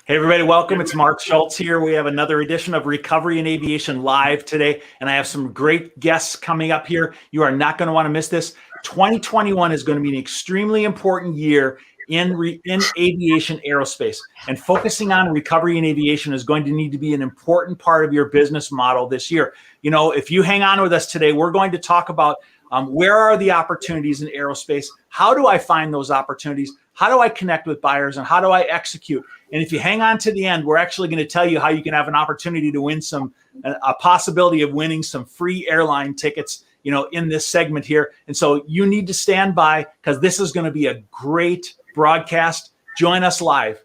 Hey, everybody, welcome. It's Mark Schultz here. We have another edition of Recovery in Aviation Live today, and I have some great guests coming up here. You are not going to want to miss this. 2021 is going to be an extremely important year in aviation aerospace, and focusing on recovery in aviation is going to need to be an important part of your business model this year. You know, if you hang on with us today, we're going to talk about where are the opportunities in aerospace? How do I find those opportunities? How do I connect with buyers, and how do I execute? And if you hang on to the end, we're actually going to tell you how you can have an opportunity to win a possibility of winning some free airline tickets, you know, in this segment here. And so you need to stand by, because this is going to be a great broadcast. Join us live.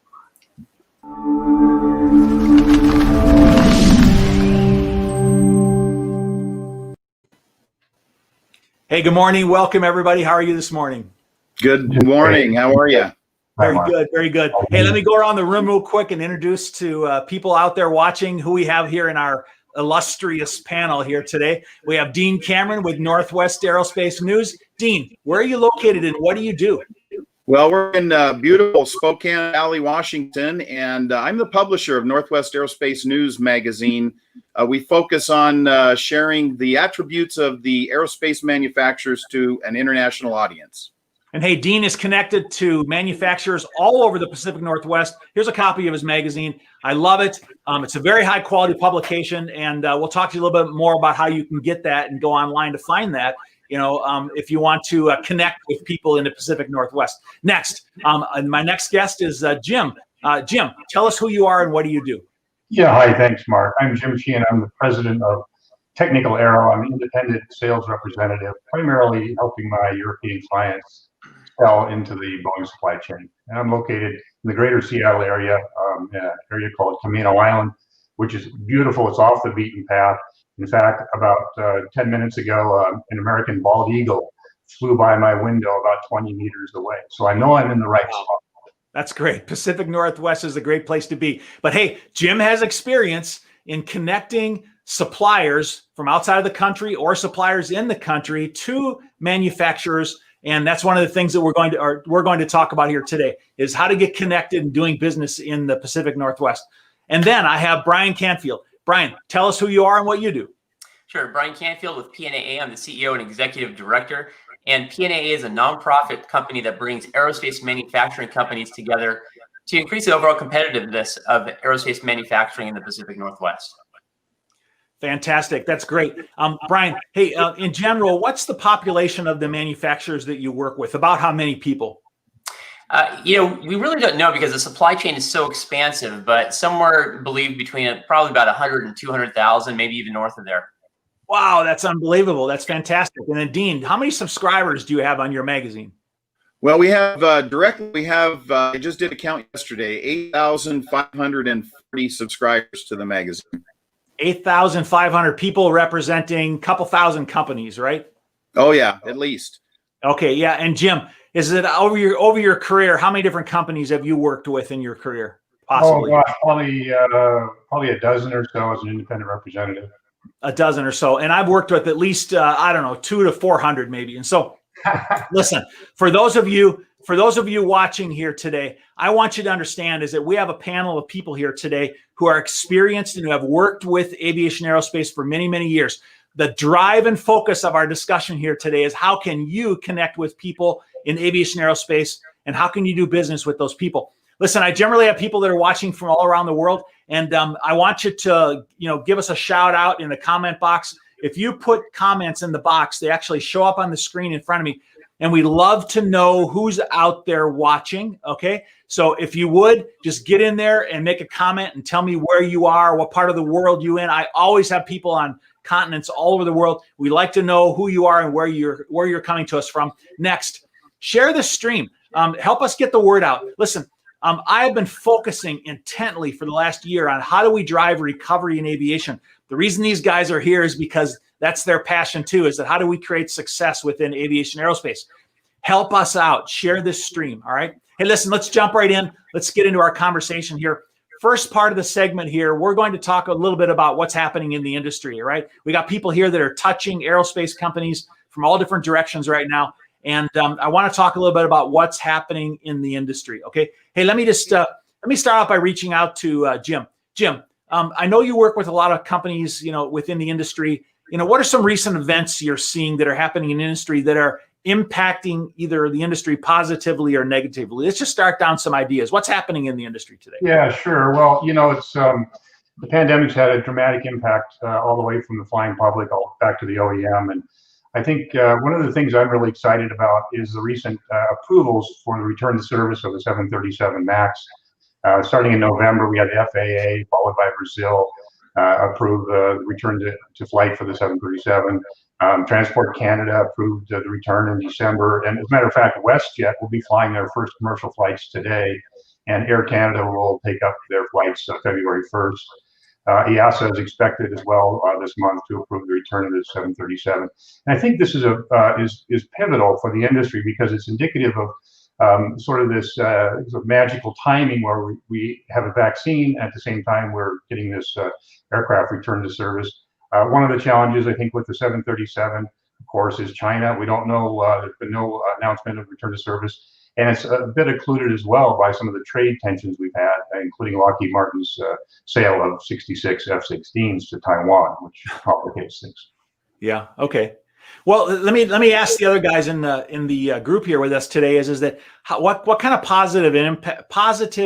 Hey, good morning. Welcome, everybody. How are you this morning? Good morning. How are you? Very good. Very good. Hey, let me go around the room real quick and introduce to people out there watching who we have here in our illustrious panel here today. We have Dean Cameron with Northwest Aerospace News. Dean, where are you located and what do you do? Well, we're in beautiful Spokane Valley, Washington, and I'm the publisher of Northwest Aerospace News magazine. We focus on sharing the attributes of the aerospace manufacturers to an international audience. And hey, Dean is connected to manufacturers all over the Pacific Northwest. Here's a copy of his magazine. I love it. It's a very high quality publication, and we'll talk to you a little bit more about how you can get that and go online to find that, you know, if you want to connect with people in the Pacific Northwest. Next, my next guest is Jim. Jim, tell us who you are and what do you do? Yeah, hi, thanks, Mark. I'm Jim Sheehan. I'm the president of Technical Aero. I'm an independent sales representative, primarily helping my European clients sell into the Boeing supply chain. And I'm located in the greater Seattle area, an area called Camino Island, which is beautiful. It's off the beaten path. In fact, about 10 minutes ago, an American bald eagle flew by my window about 20 meters away. So I know I'm in the right spot. That's great. Pacific Northwest is a great place to be. But hey, Jim has experience in connecting suppliers from outside of the country or suppliers in the country to manufacturers. And that's one of the things that we're going to talk about here today is how to get connected and doing business in the Pacific Northwest. And then I have Brian Canfield. Brian, tell us who you are and what you do. Sure. Brian Canfield with PNAA. I'm the CEO and executive director. And PNAA is a nonprofit company that brings aerospace manufacturing companies together to increase the overall competitiveness of aerospace manufacturing in the Pacific Northwest. Fantastic. That's great. Brian, hey, in general, what's the population of the manufacturers that you work with? About how many people? You know, we really don't know because the supply chain is so expansive, but somewhere believed between probably about 100 and 200,000, maybe even north of there. Wow, that's unbelievable. That's fantastic. And then Dean, how many subscribers do you have on your magazine? Well, we have I just did a count yesterday, 8,540 subscribers to the magazine. 8,500 people representing a couple thousand companies, right? Oh yeah, at least. Okay, yeah. And Jim, is it over your career? How many different companies have you worked with in your career? Possibly. Oh gosh, probably a dozen or so as an independent representative. A dozen or so, and I've worked with at least I don't know, 200 to 400 maybe. And so, listen, for those of you watching here today, I want you to understand is that we have a panel of people here today who are experienced and who have worked with aviation aerospace for many, many years. the drive and focus of our discussion here today is how can you connect with people in aviation aerospace, and how can you do business with those people? Listen, I generally have people that are watching from all around the world, and I want you to, give us a shout out in the comment box. If you put comments in the box, they actually show up on the screen in front of me, and we love to know who's out there watching. Okay, so if you would just get in there and make a comment and tell me where you are, what part of the world you in. I always have people on continents all over the world. We like to know who you are and where you're coming to us from. Next, share the stream. Help us get the word out. Listen, I have been focusing intently for the last year on how do we drive recovery in aviation. The reason these guys are here is because that's their passion too, is that how do we create success within aviation aerospace? Help us out. Share this stream. All right. Hey, listen, let's jump right in. Let's get into our conversation here. First part of the segment here, we're going to talk a little bit about what's happening in the industry. All right. We got people here that are touching aerospace companies from all different directions right now. And I want to talk a little bit about what's happening in the industry. Okay. Hey, let me start off by reaching out to Jim. Jim, I know you work with a lot of companies, within the industry. What are some recent events you're seeing that are happening in the industry that are impacting either the industry positively or negatively? Let's just start down some ideas. What's happening in the industry today? Yeah, sure. Well, it's the pandemic's had a dramatic impact all the way from the flying public all back to the OEM. And I think one of the things I'm really excited about is the recent approvals for the return to service of the 737 MAX. Starting in November, we had the FAA, followed by Brazil, approve the return to flight for the 737. Transport Canada approved the return in December. And as a matter of fact, WestJet will be flying their first commercial flights today, and Air Canada will take up their flights February 1st. EASA is expected as well this month to approve the return of the 737. And I think this is is pivotal for the industry because it's indicative of sort of this sort of magical timing where we have a vaccine at the same time we're getting this aircraft return to service. One of the challenges I think with the 737, of course, is China. We don't know. There's been no announcement of return to service. And it's a bit occluded as well by some of the trade tensions we've had, including Lockheed Martin's sale of 66 F-16s to Taiwan, which complicates things. Yeah. Okay. Well, let me ask the other guys in the group here with us today is that what kind of positive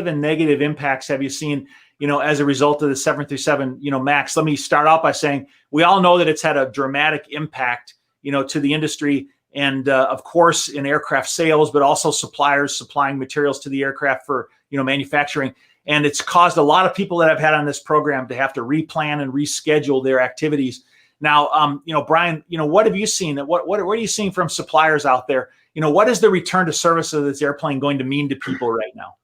and negative impacts have you seen, as a result of the 737, MAX? Let me start out by saying we all know that it's had a dramatic impact, to the industry. And of course, in aircraft sales, but also suppliers supplying materials to the aircraft for manufacturing. And it's caused a lot of people that I've had on this program to have to replan and reschedule their activities. Now, Brian, what have you seen? What are you seeing from suppliers out there? What is the return to service of this airplane going to mean to people right now?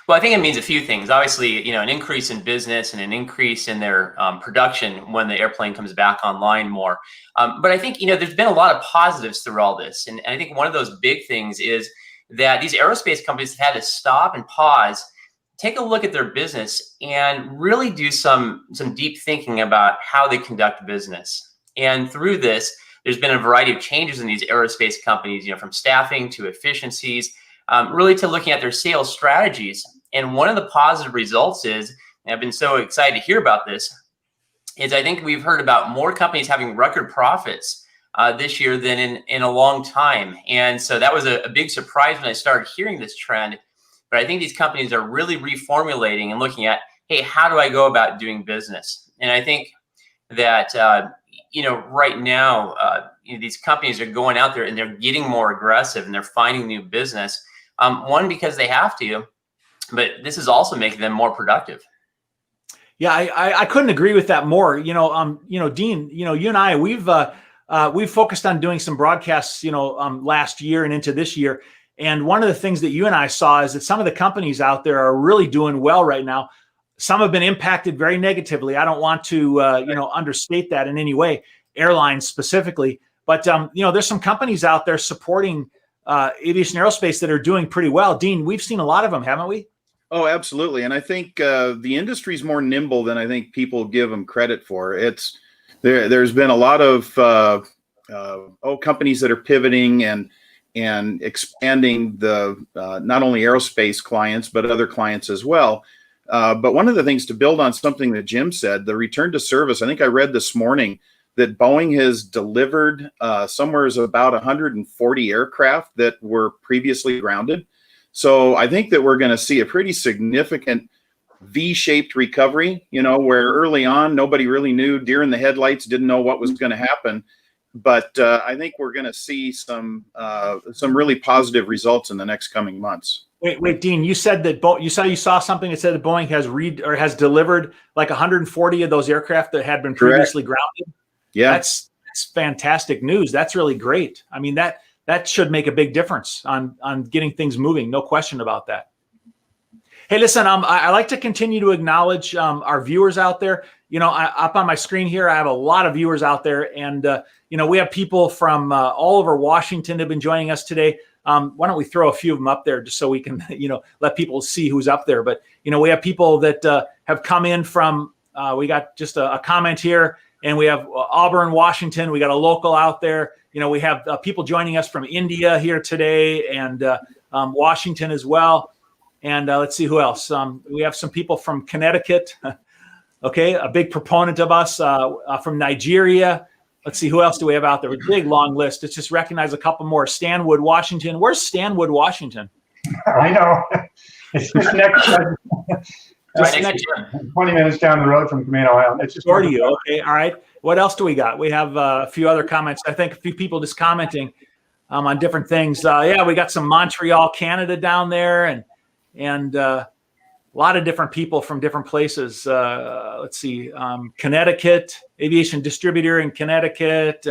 Well, I think it means a few things. Obviously, an increase in business and an increase in their production when the airplane comes back online more. But I think, there's been a lot of positives through all this. And I think one of those big things is that these aerospace companies have had to stop and pause, take a look at their business and really do some deep thinking about how they conduct business. And through this, there's been a variety of changes in these aerospace companies, from staffing to efficiencies, really to looking at their sales strategies. And one of the positive results is, and I've been so excited to hear about this, is I think we've heard about more companies having record profits this year than in a long time. And so that was a big surprise when I started hearing this trend. But I think these companies are really reformulating and looking at, hey, how do I go about doing business? And I think that, right now, these companies are going out there and they're getting more aggressive and they're finding new business. One, because they have to, but this is also making them more productive. Yeah, I couldn't agree with that more. Dean, you and I, we've focused on doing some broadcasts, last year and into this year. And one of the things that you and I saw is that some of the companies out there are really doing well right now. Some have been impacted very negatively. I don't want to, understate that in any way, airlines specifically. But, there's some companies out there supporting aviation aerospace that are doing pretty well. Dean, we've seen a lot of them, haven't we? Oh, absolutely. And I think the industry is more nimble than I think people give them credit for. There's been a lot of companies that are pivoting and expanding the not only aerospace clients, but other clients as well. But one of the things, to build on something that Jim said, the return to service, I think I read this morning that Boeing has delivered somewhere is about 140 aircraft that were previously grounded. So I think that we're going to see a pretty significant V-shaped recovery, where early on, nobody really knew, deer in the headlights, didn't know what was going to happen. But I think we're going to see some really positive results in the next coming months. Wait, Dean, you said that you saw something that said that Boeing has delivered like 140 of those aircraft that had been previously grounded. Yeah, that's fantastic news. That's really great. I mean, that should make a big difference on getting things moving. No question about that. Hey, listen, I like to continue to acknowledge our viewers out there. Up on my screen here, I have a lot of viewers out there, and we have people from all over Washington have been joining us today. Why don't we throw a few of them up there just so we can, let people see who's up there. But, we have people that have come in from, we got just a comment here, and we have Auburn, Washington. We got a local out there. We have people joining us from India here today, and Washington as well. And let's see who else. We have some people from Connecticut. Okay, a big proponent of us from Nigeria. Let's see, who else do we have out there? A big long list. Let's just recognize a couple more. Stanwood, Washington. Where's Stanwood, Washington? I know. It's just next. Right next to 20 minutes down the road from Camino Island. It's just to you. Okay, all right. What else do we got? We have a few other comments. I think a few people just commenting on different things. Yeah, we got some Montreal, Canada down there, and a lot of different people from different places. Let's see, Connecticut, aviation distributor in Connecticut,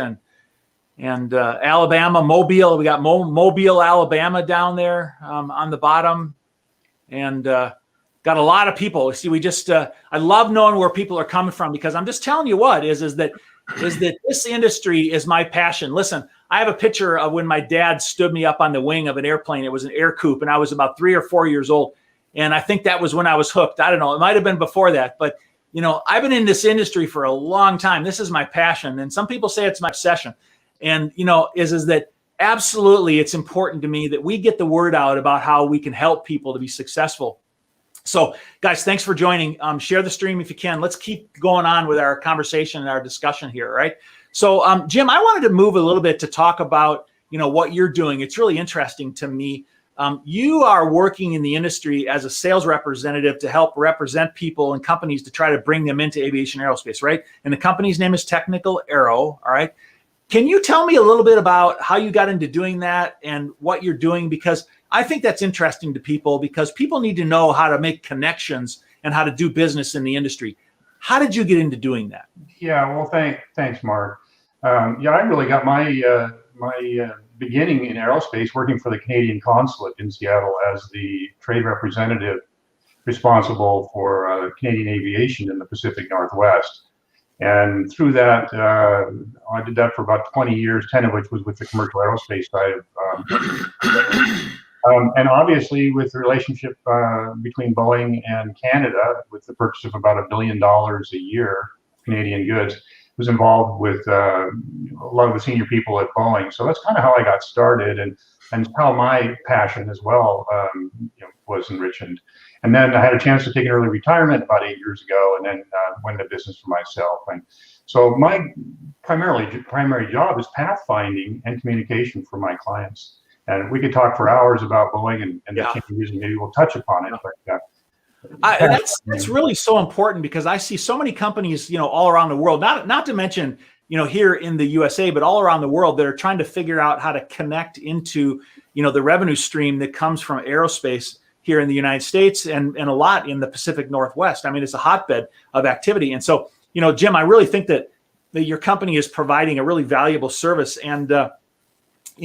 and Alabama, Mobile. We got Mobile, Alabama down there on the bottom, and got a lot of people. See, we just I love knowing where people are coming from, because I'm just telling you what is that this industry is my passion. Listen, I have a picture of when my dad stood me up on the wing of an airplane. It was an air coupe, and I was about 3 or 4 years old. And I think that was when I was hooked. I don't know. It might have been before that. But, I've been in this industry for a long time. This is my passion. And some people say it's my obsession. And, is that absolutely it's important to me that we get the word out about how we can help people to be successful. So, guys, thanks for joining. Share the stream if you can. Let's keep going on with our conversation and our discussion here, right? So, Jim, I wanted to move a little bit to talk about, what you're doing. It's really interesting to me. You are working in the industry as a sales representative to help represent people and companies to try to bring them into aviation aerospace, right? And the company's name is Technical Aero, all right? Can you tell me a little bit about how you got into doing that and what you're doing? Because I think that's interesting to people, because people need to know how to make connections and how to do business in the industry. How did you get into doing that? Yeah, well, thanks, Mark. I really got my beginning in aerospace working for the Canadian consulate in Seattle as the trade representative responsible for Canadian aviation in the Pacific Northwest. And through that, I did that for about 20 years, 10 of which was with the commercial aerospace side of and obviously with the relationship between Boeing and Canada, with the purchase of about $1 billion a year Canadian goods, was involved with a lot of the senior people at Boeing. So that's kind of how I got started, and how my passion as well was enriched. And then I had a chance to take an early retirement about 8 years ago, and then went into business for myself. And so my primary job is pathfinding and communication for my clients. And we could talk for hours about Boeing and the changes, and maybe we'll touch upon it. But that's really so important, because I see so many companies, all around the world, not to mention, here in the USA, but all around the world, that are trying to figure out how to connect into, the revenue stream that comes from aerospace here in the United States and a lot in the Pacific Northwest. I mean, it's a hotbed of activity. And so, Jim, I really think that your company is providing a really valuable service. And,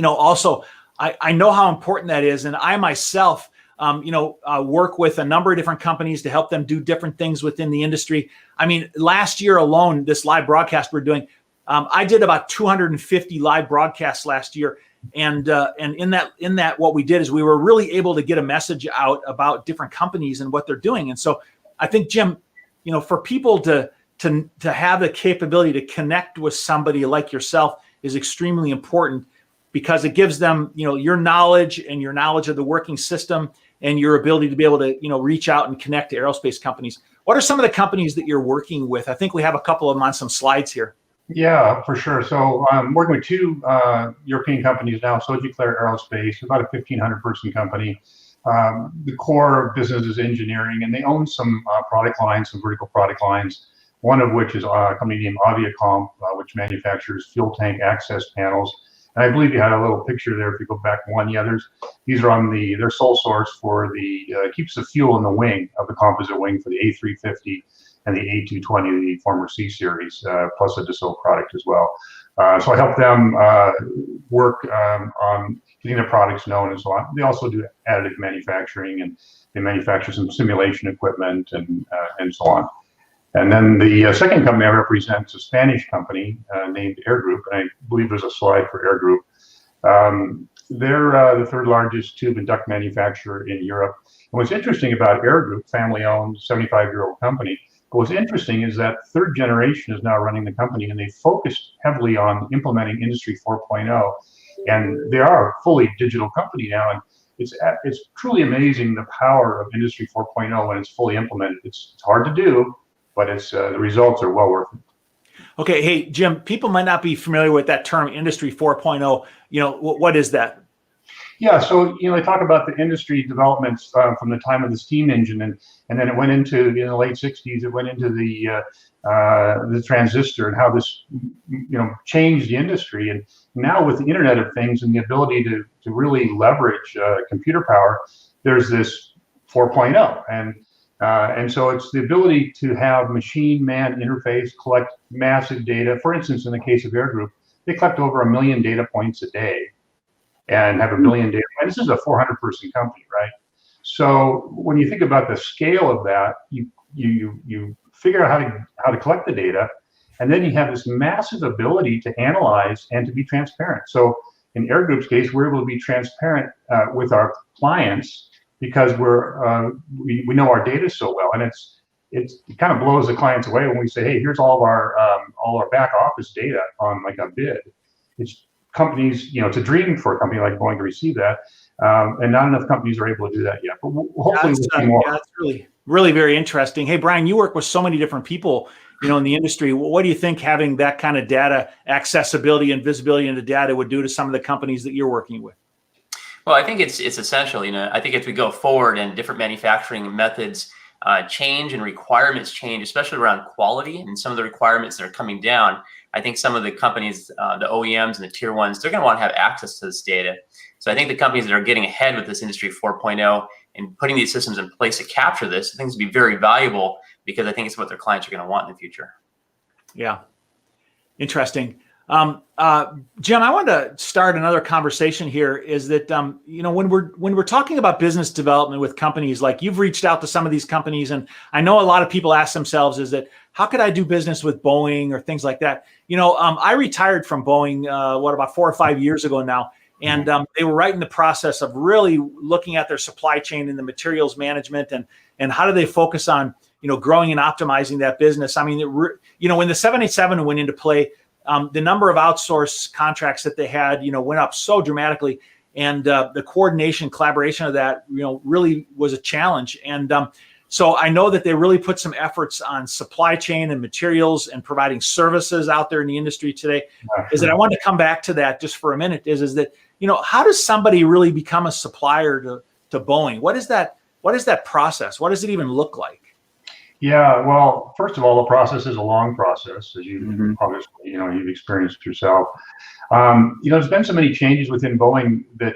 also, I know how important that is. And I myself, work with a number of different companies to help them do different things within the industry. I mean, last year alone, this live broadcast we're doing, I did about 250 live broadcasts last year. And in that, what we did is we were really able to get a message out about different companies and what they're doing. And so I think, Jim, for people to have the capability to connect with somebody like yourself is extremely important, because it gives them, your knowledge and your knowledge of the working system and your ability to be able to, reach out and connect to aerospace companies. What are some of the companies that you're working with? I think we have a couple of them on some slides here. Yeah, for sure. So I'm working with two European companies now, Sogeclair Aerospace, about a 1,500 person company. The core of business is engineering, and they own some product lines, some vertical product lines, one of which is a company named Aviation, which manufactures fuel tank access panels. And I believe you had a little picture there if you go back one. Yeah, these are on their sole source for the, keeps the fuel in the wing of the composite wing for the A350 and the A220, the former C series, plus a Dassault product as well. So I help them work on getting their products known and so on. They also do additive manufacturing, and they manufacture some simulation equipment and so on. And then the second company I represent is a Spanish company named Air Group, and I believe there's a slide for Air Group. They're the third largest tube and duct manufacturer in Europe. And what's interesting about Air Group, family-owned, 75-year-old company, but what's interesting is that third generation is now running the company, and they focused heavily on implementing Industry 4.0. And they are a fully digital company now, and it's truly amazing the power of Industry 4.0 when it's fully implemented. It's hard to do, but the results are well worth it. Okay, hey Jim, people might not be familiar with that term, Industry 4.0. What is that? Yeah, so they talk about the industry developments from the time of the steam engine, and then it went into in the late '60s. It went into the transistor and how this changed the industry. And now with the Internet of Things and the ability to really leverage computer power, there's this 4.0, and so it's the ability to have machine-man interface, collect massive data. For instance, in the case of Air Group, they collect over 1 million data points a day and have 1 million data. And this is a 400-person company, right? So when you think about the scale of that, you figure out how to collect the data, and then you have this massive ability to analyze and to be transparent. So in Air Group's case, we're able to be transparent with our clients because we know our data so well, and it kind of blows the clients away when we say, hey, here's all of our back office data on like a bid. It's companies, it's a dream for a company like Boeing to receive that, and not enough companies are able to do that yet. But hopefully we'll see more. Yeah, that's really very interesting. Hey, Brian, you work with so many different people, in the industry. What do you think having that kind of data accessibility and visibility into data would do to some of the companies that you're working with? Well, I think it's essential. I think as we go forward and different manufacturing methods change and requirements change, especially around quality and some of the requirements that are coming down, I think some of the companies, the OEMs and the tier ones, they're going to want to have access to this data. So I think the companies that are getting ahead with this Industry 4.0 and putting these systems in place to capture this, I think it's going to be very valuable because I think it's what their clients are going to want in the future. Yeah, interesting. Jim, I wanted to start another conversation here. Is that when we're talking about business development with companies, like you've reached out to some of these companies, and I know a lot of people ask themselves, is that how could I do business with Boeing or things like that? I retired from Boeing about 4 or 5 years ago now, and they were right in the process of really looking at their supply chain and the materials management, and how do they focus on growing and optimizing that business. I mean, when the 787 went into play, the number of outsourced contracts that they had, went up so dramatically, and the coordination, collaboration of that, really was a challenge. And so I know that they really put some efforts on supply chain and materials and providing services out there in the industry today. Is that I wanted to come back to that just for a minute. Is that how does somebody really become a supplier to Boeing? What is that process? What does it even look like? Yeah, well, first of all, the process is a long process, as you obviously, you've experienced yourself. There's been so many changes within Boeing that,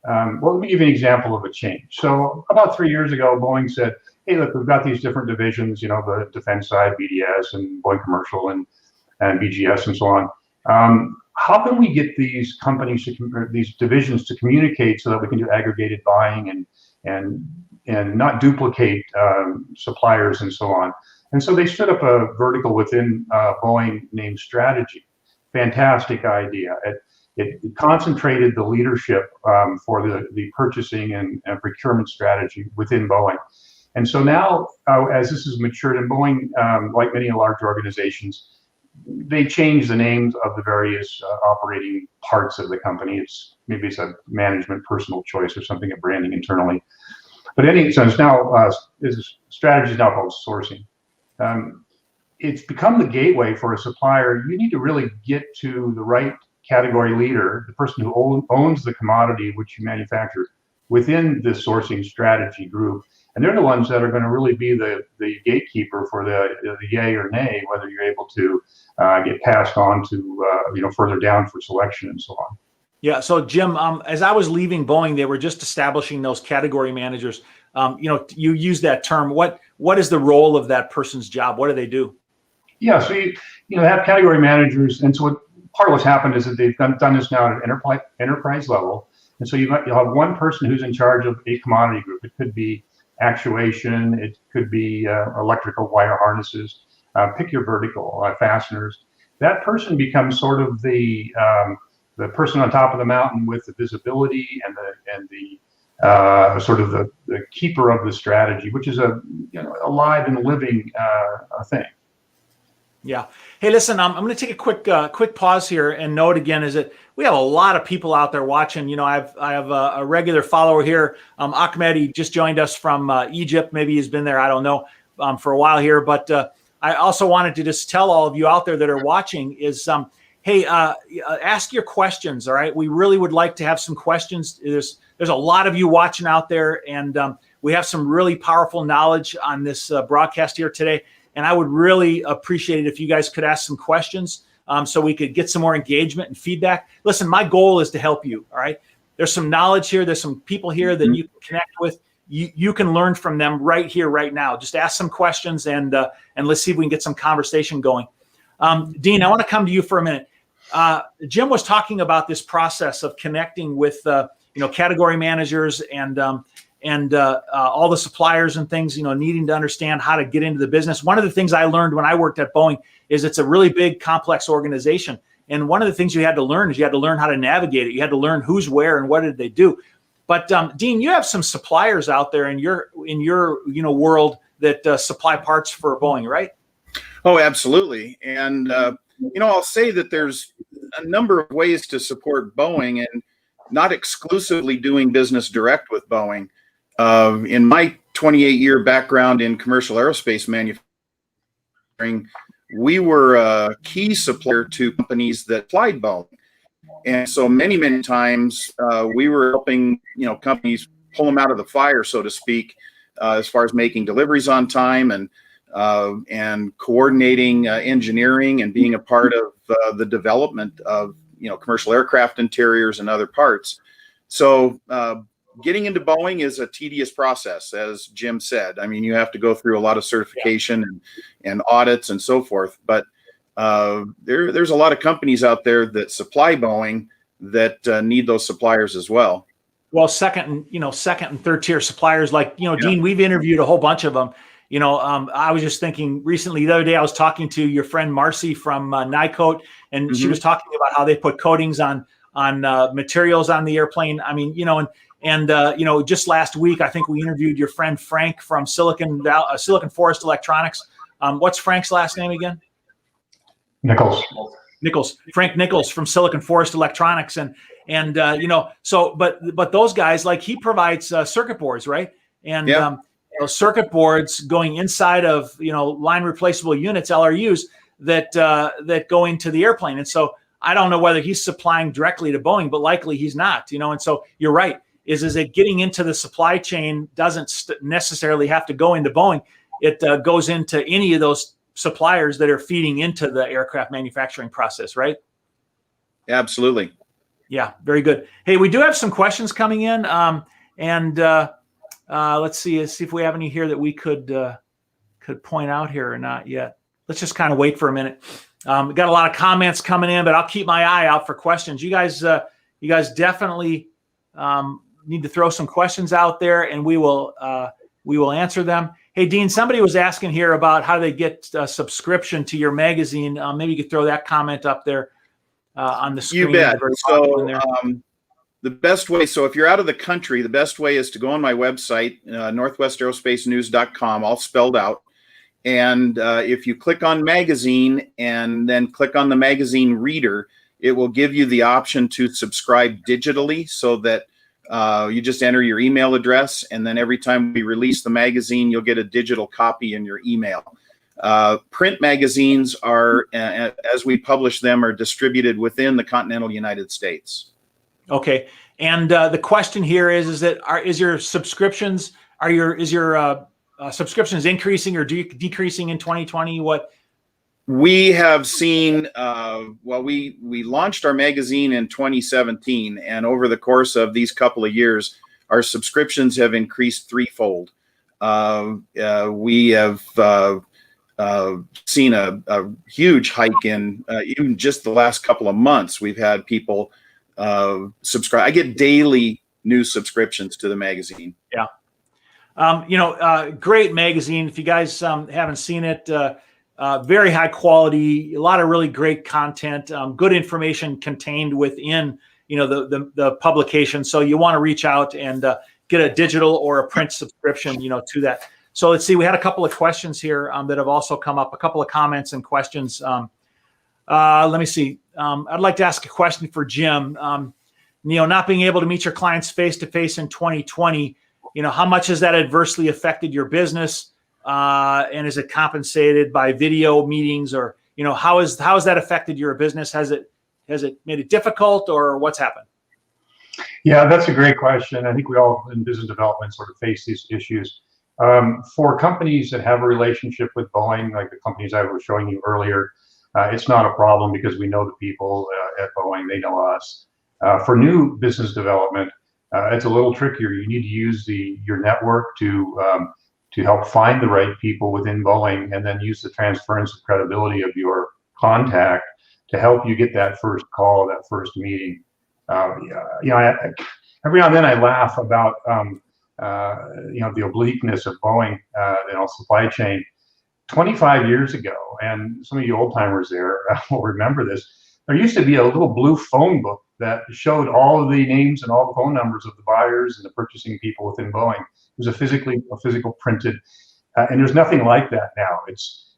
let me give you an example of a change. So about 3 years ago, Boeing said, hey, look, we've got these different divisions, the defense side, BDS, and Boeing Commercial, and BGS, and so on. How can we get these companies these divisions to communicate so that we can do aggregated buying and not duplicate suppliers and so on? And so they stood up a vertical within Boeing named Strategy. Fantastic idea. It concentrated the leadership for the purchasing and procurement strategy within Boeing. And so now, as this has matured, and Boeing, like many large organizations, they change the names of the various operating parts of the company. Maybe it's a management personal choice or something, a branding internally. But so it's now strategy is now called sourcing. it's become the gateway for a supplier. You need to really get to the right category leader, the person who owns the commodity which you manufacture within this sourcing strategy group. And they're the ones that are going to really be the gatekeeper for the yay or nay, whether you're able to get passed on to further down for selection and so on. Yeah. So Jim, as I was leaving Boeing, they were just establishing those category managers. You use that term. What is the role of that person's job? What do they do? Yeah. So you have category managers, and so part of what's happened is that they've done this now at an enterprise level, and so you'll have one person who's in charge of a commodity group. It could be actuation, it could be electrical wire harnesses. Pick your vertical, fasteners. That person becomes sort of the person on top of the mountain with the visibility and the sort of the keeper of the strategy, which is a live and living thing. Yeah. Hey, listen, I'm going to take a quick pause here and note again is that we have a lot of people out there watching. I have a regular follower here, Ahmed. He just joined us from Egypt. Maybe he's been there, I don't know, for a while here. But I also wanted to just tell all of you out there that are watching is, hey, ask your questions. All right. We really would like to have some questions. There's a lot of you watching out there, and we have some really powerful knowledge on this broadcast here today. And I would really appreciate it if you guys could ask some questions so we could get some more engagement and feedback. Listen, my goal is to help you. All right. There's some knowledge here. There's some people here that you can connect with. You can learn from them right here, right now. Just ask some questions and let's see if we can get some conversation going. Dean, I want to come to you for a minute. Jim was talking about this process of connecting with category managers and all the suppliers and things, needing to understand how to get into the business. One of the things I learned when I worked at Boeing is it's a really big, complex organization. And one of the things you had to learn is you had to learn how to navigate it. You had to learn who's where and what did they do. But Dean, you have some suppliers out there in your world that supply parts for Boeing, right? Oh, absolutely. And I'll say that there's a number of ways to support Boeing, and not exclusively doing business direct with Boeing. In my 28-year background in commercial aerospace manufacturing, we were a key supplier to companies that flied Boeing. And so many, many times we were helping, companies pull them out of the fire, so to speak, as far as making deliveries on time and coordinating engineering and being a part of the development of, commercial aircraft interiors and other parts. So getting into Boeing is a tedious process, as Jim said. I mean, you have to go through a lot of certification and audits and so forth. But there's a lot of companies out there that supply Boeing that need those suppliers as well. Well, second and third tier suppliers like, Dean, we've interviewed a whole bunch of them. I was just thinking recently, the other day, I was talking to your friend Marcy from Nycoat, and she was talking about how they put coatings on materials on the airplane. I mean, just last week, I think we interviewed your friend Frank from Silicon Forest Electronics. What's Frank's last name again? Nichols. Frank Nichols from Silicon Forest Electronics, but those guys, like, he provides circuit boards, right? And circuit boards going inside of line replaceable units, LRUs, that go into the airplane. And so I don't know whether he's supplying directly to Boeing, but likely he's not. And so you're right. Is that getting into the supply chain doesn't necessarily have to go into Boeing. It goes into any of those suppliers that are feeding into the aircraft manufacturing process, right? Absolutely. Yeah, very good. Hey, we do have some questions coming in, let's see if we have any here that we could point out here or not yet. Let's just kind of wait for a minute. We got a lot of comments coming in, but I'll keep my eye out for questions. You guys definitely need to throw some questions out there, and we will answer them. Hey, Dean, somebody was asking here about how they get a subscription to your magazine. Maybe you could throw that comment up there on the screen. You bet. So the best way, so if you're out of the country, the best way is to go on my website, northwestaerospacenews.com, all spelled out. And if you click on magazine and then click on the magazine reader, it will give you the option to subscribe digitally, so that you just enter your email address, and then every time we release the magazine, you'll get a digital copy in your email. Print magazines are, as we publish them, are distributed within the continental United States. Okay. And the question here is that is your subscriptions subscriptions increasing or decreasing in 2020? What? We have seen, well, we launched our magazine in 2017, and over the course of these couple of years, our subscriptions have increased threefold. We have seen a huge hike in even just the last couple of months. We've had people subscribe. I get daily new subscriptions to the magazine. Yeah. Great magazine. If you guys haven't seen it, very high quality, a lot of really great content, good information contained within, the publication. So you want to reach out and get a digital or a print subscription, to that. So let's see, we had a couple of questions here that have also come up, a couple of comments and questions. Let me see. I'd like to ask a question for Jim. Not being able to meet your clients face-to-face in 2020, how much has that adversely affected your business? And is it compensated by video meetings, or, how has that affected your business? Has it made it difficult, or what's happened? Yeah, that's a great question. I think we all in business development sort of face these issues. For companies that have a relationship with Boeing, like the companies I was showing you earlier, it's not a problem because we know the people at Boeing, they know us. For new business development, it's a little trickier. You need to use your network to help find the right people within Boeing, and then use the transference of credibility of your contact to help you get that first call, that first meeting. Every now and then I laugh about the obliqueness of Boeing, supply chain. 25 years ago, and some of you old timers there will remember this, there used to be a little blue phone book that showed all of the names and all the phone numbers of the buyers and the purchasing people within Boeing. It was a physical printed, and there's nothing like that now. It's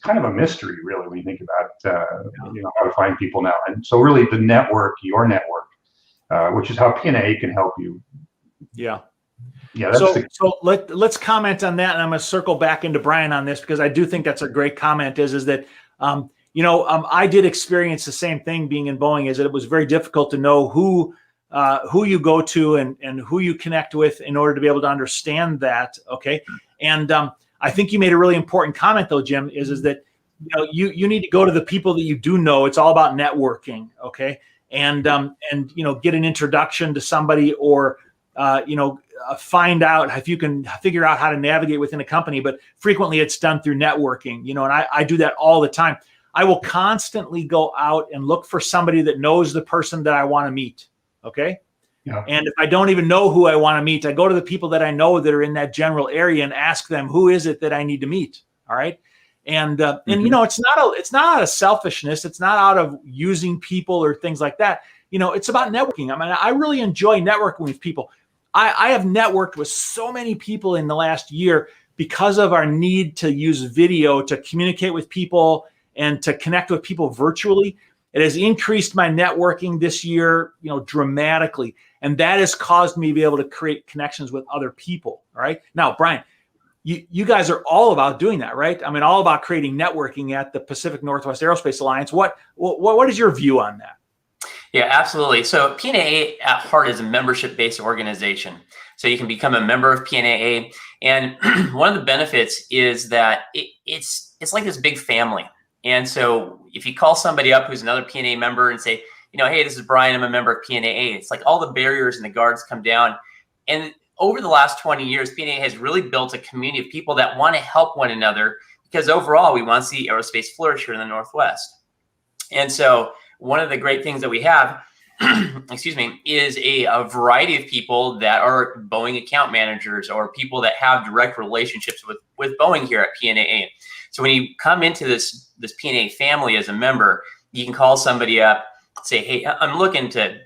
kind of a mystery, really, when you think about how to find people now. And so, really, the network, your network, which is how P&A can help you. Yeah. Yeah. So let's comment on that, and I'm going to circle back into Brian on this because I do think that's a great comment. Is that I did experience the same thing being in Boeing. Is that it was very difficult to know who you go to and who you connect with in order to be able to understand that. Okay, and I think you made a really important comment though, Jim. Is that you need to go to the people that you do know. It's all about networking. Okay, and get an introduction to somebody, or find out if you can figure out how to navigate within a company. But frequently it's done through networking, and I do that all the time. I will constantly go out and look for somebody that knows the person that I want to meet. Okay. Yeah. And if I don't even know who I want to meet, I go to the people that I know that are in that general area and ask them, who is it that I need to meet? All right. And it's not out of selfishness. It's not out of using people or things like that. It's about networking. I mean, I really enjoy networking with people. I have networked with so many people in the last year because of our need to use video to communicate with people and to connect with people virtually. It has increased my networking this year, dramatically. And that has caused me to be able to create connections with other people. All right. Now, Brian, you guys are all about doing that, right? I mean, all about creating networking at the Pacific Northwest Aerospace Alliance. What is your view on that? Yeah, absolutely. So P&A at heart is a membership-based organization. So you can become a member of P&A, and one of the benefits is that it's like this big family. And so if you call somebody up who's another P&A member and say, hey, this is Brian, I'm a member of P&A, it's like all the barriers and the guards come down. And over the last 20 years, P&A has really built a community of people that want to help one another, because overall we want to see aerospace flourish here in the Northwest. And so one of the great things that we have, is a variety of people that are Boeing account managers or people that have direct relationships with Boeing here at P&A. So when you come into this P&A family as a member, you can call somebody up, say, hey, I'm looking to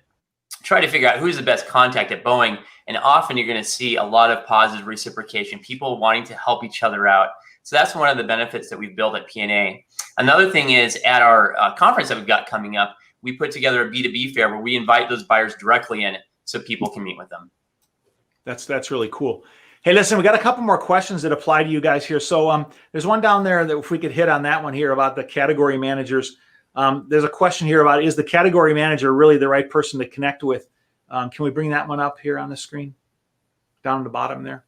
try to figure out who's the best contact at Boeing. And often you're going to see a lot of positive reciprocation, people wanting to help each other out. So that's one of the benefits that we've built at P&A. Another thing is at our conference that we've got coming up, we put together a B2B fair where we invite those buyers directly in so people can meet with them. That's really cool. Hey, listen, we got a couple more questions that apply to you guys here. So there's one down there that if we could hit on that one here about the category managers. There's a question here about, is the category manager really the right person to connect with? Can we bring that one up here on the screen? Down at the bottom there.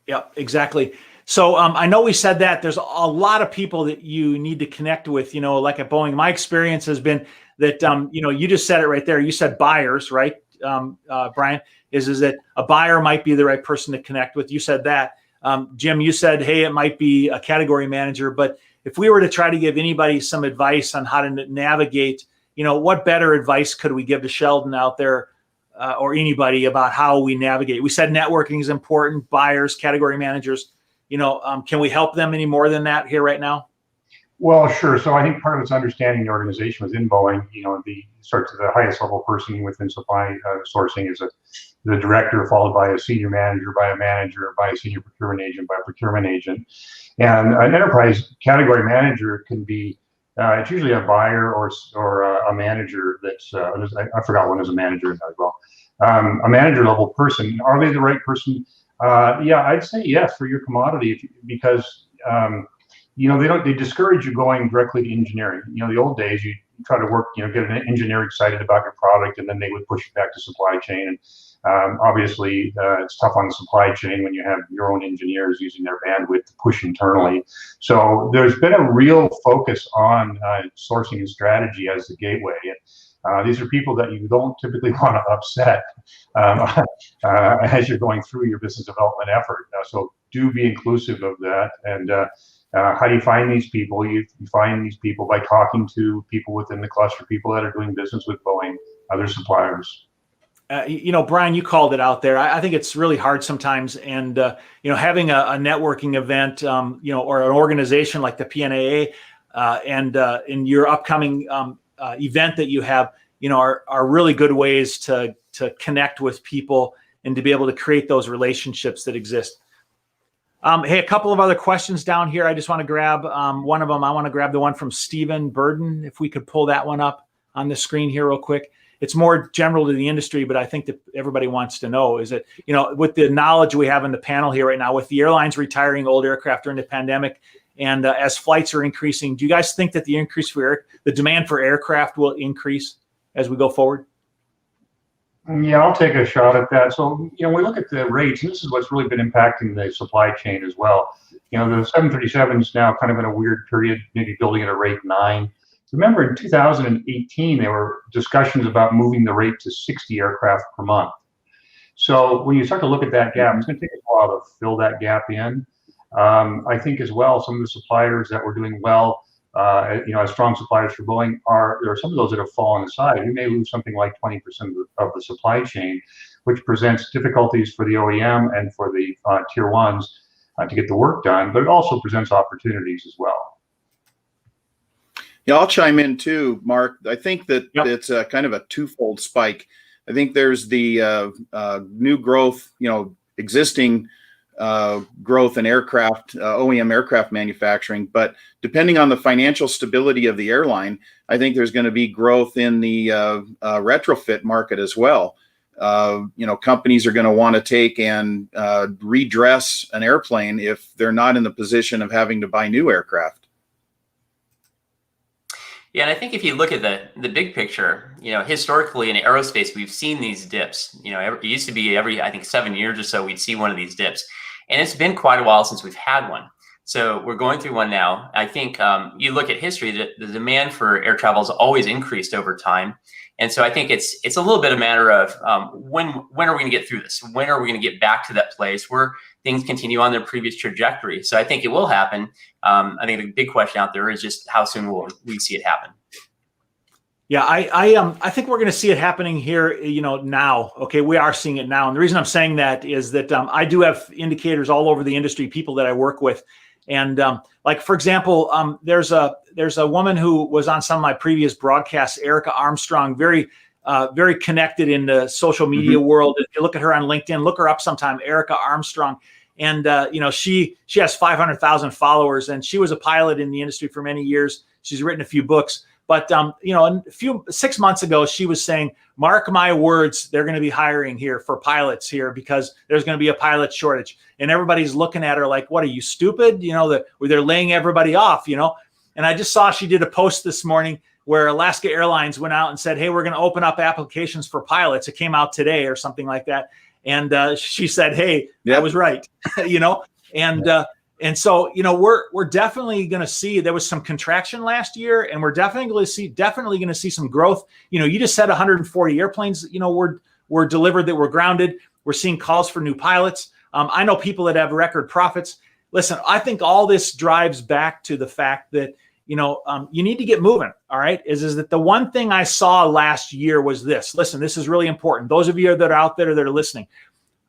Yep, exactly. So I know we said that there's a lot of people that you need to connect with, like at Boeing. My experience has been that, you just said it right there. You said buyers, right? Brian, is that a buyer might be the right person to connect with. You said that. Jim, you said, hey, it might be a category manager. But if we were to try to give anybody some advice on how to navigate, what better advice could we give to Sheldon out there or anybody about how we navigate? We said networking is important, buyers, category managers. Can we help them any more than that here right now? Well, sure. So I think part of it's understanding the organization within Boeing. The highest level person within supply sourcing is the director, followed by a senior manager, by a manager, by a senior procurement agent, by a procurement agent. And an enterprise category manager can be, it's usually a buyer or a manager that's, I forgot one is a manager as well. A manager level person. Are they the right person? Yeah, I'd say yes for your commodity because they discourage you going directly to engineering. The old days you try to work, get an engineer excited about your product, and then they would push it back to supply chain. And obviously, it's tough on the supply chain when you have your own engineers using their bandwidth to push internally. So there's been a real focus on sourcing and strategy as the gateway. These are people that you don't typically want to upset as you're going through your business development effort. So do be inclusive of that. And how do you find these people? You find these people by talking to people within the cluster, people that are doing business with Boeing, other suppliers. Brian, you called it out there. I think it's really hard sometimes. And, having a networking event, or an organization like the PNAA and in your upcoming event that you have, are really good ways to connect with people and to be able to create those relationships that exist. Hey, a couple of other questions down here. I just want to grab one of them. I want to grab the one from Stephen Burden. If we could pull that one up on the screen here real quick. It's more general to the industry, but I think that everybody wants to know is that, with the knowledge we have in the panel here right now, with the airlines retiring old aircraft during the pandemic, and as flights are increasing, do you guys think that the demand for aircraft will increase as we go forward? Yeah, I'll take a shot at that. So, we look at the rates, and this is what's really been impacting the supply chain as well. The 737 is now kind of in a weird period, maybe building at a rate 9. Remember, in 2018, there were discussions about moving the rate to 60 aircraft per month. So when you start to look at that gap, it's going to take a while to fill that gap in. I think as well, some of the suppliers that were doing well, as strong suppliers for Boeing there are some of those that have fallen aside. We may lose something like 20% of the supply chain, which presents difficulties for the OEM and for the tier ones to get the work done, but it also presents opportunities as well. Yeah, I'll chime in too, Mark. I think that it's a kind of a twofold spike. I think there's the new growth, existing growth in aircraft, OEM aircraft manufacturing. But depending on the financial stability of the airline, I think there's going to be growth in the retrofit market as well. Companies are going to want to take and redress an airplane if they're not in the position of having to buy new aircraft. Yeah, and I think if you look at the big picture, historically in aerospace, we've seen these dips. It used to be every, I think, 7 years or so, we'd see one of these dips. And it's been quite a while since we've had one. So we're going through one now. I think you look at history, the demand for air travel has always increased over time. And so I think it's a little bit a matter of when are we going to get through this? When are we going to get back to that place where things continue on their previous trajectory? So I think it will happen. I think the big question out there is just how soon will we see it happen? Yeah, I think we're going to see it happening here, now. Okay, we are seeing it now. And the reason I'm saying that is that I do have indicators all over the industry, people that I work with. And like, for example, there's a woman who was on some of my previous broadcasts, Erica Armstrong, very connected in the social media world. If you look at her on LinkedIn, look her up sometime, Erica Armstrong. And, she has 500,000 followers, and she was a pilot in the industry for many years. She's written a few books. But a few 6 months ago, she was saying, "Mark my words, they're going to be hiring here for pilots here because there's going to be a pilot shortage." And everybody's looking at her like, "What are you, stupid?" That they're laying everybody off. And I just saw she did a post this morning where Alaska Airlines went out and said, "Hey, we're going to open up applications for pilots." It came out today or something like that. And she said, "Hey, I was right." And so, we're definitely going to see, there was some contraction last year, and we're definitely going to see some growth. You just said 140 airplanes, were delivered that were grounded. We're seeing calls for new pilots. I know people that have record profits. Listen, I think all this drives back to the fact that, you need to get moving. All right. Is that the one thing I saw last year was this. Listen, this is really important. Those of you that are out there that are listening,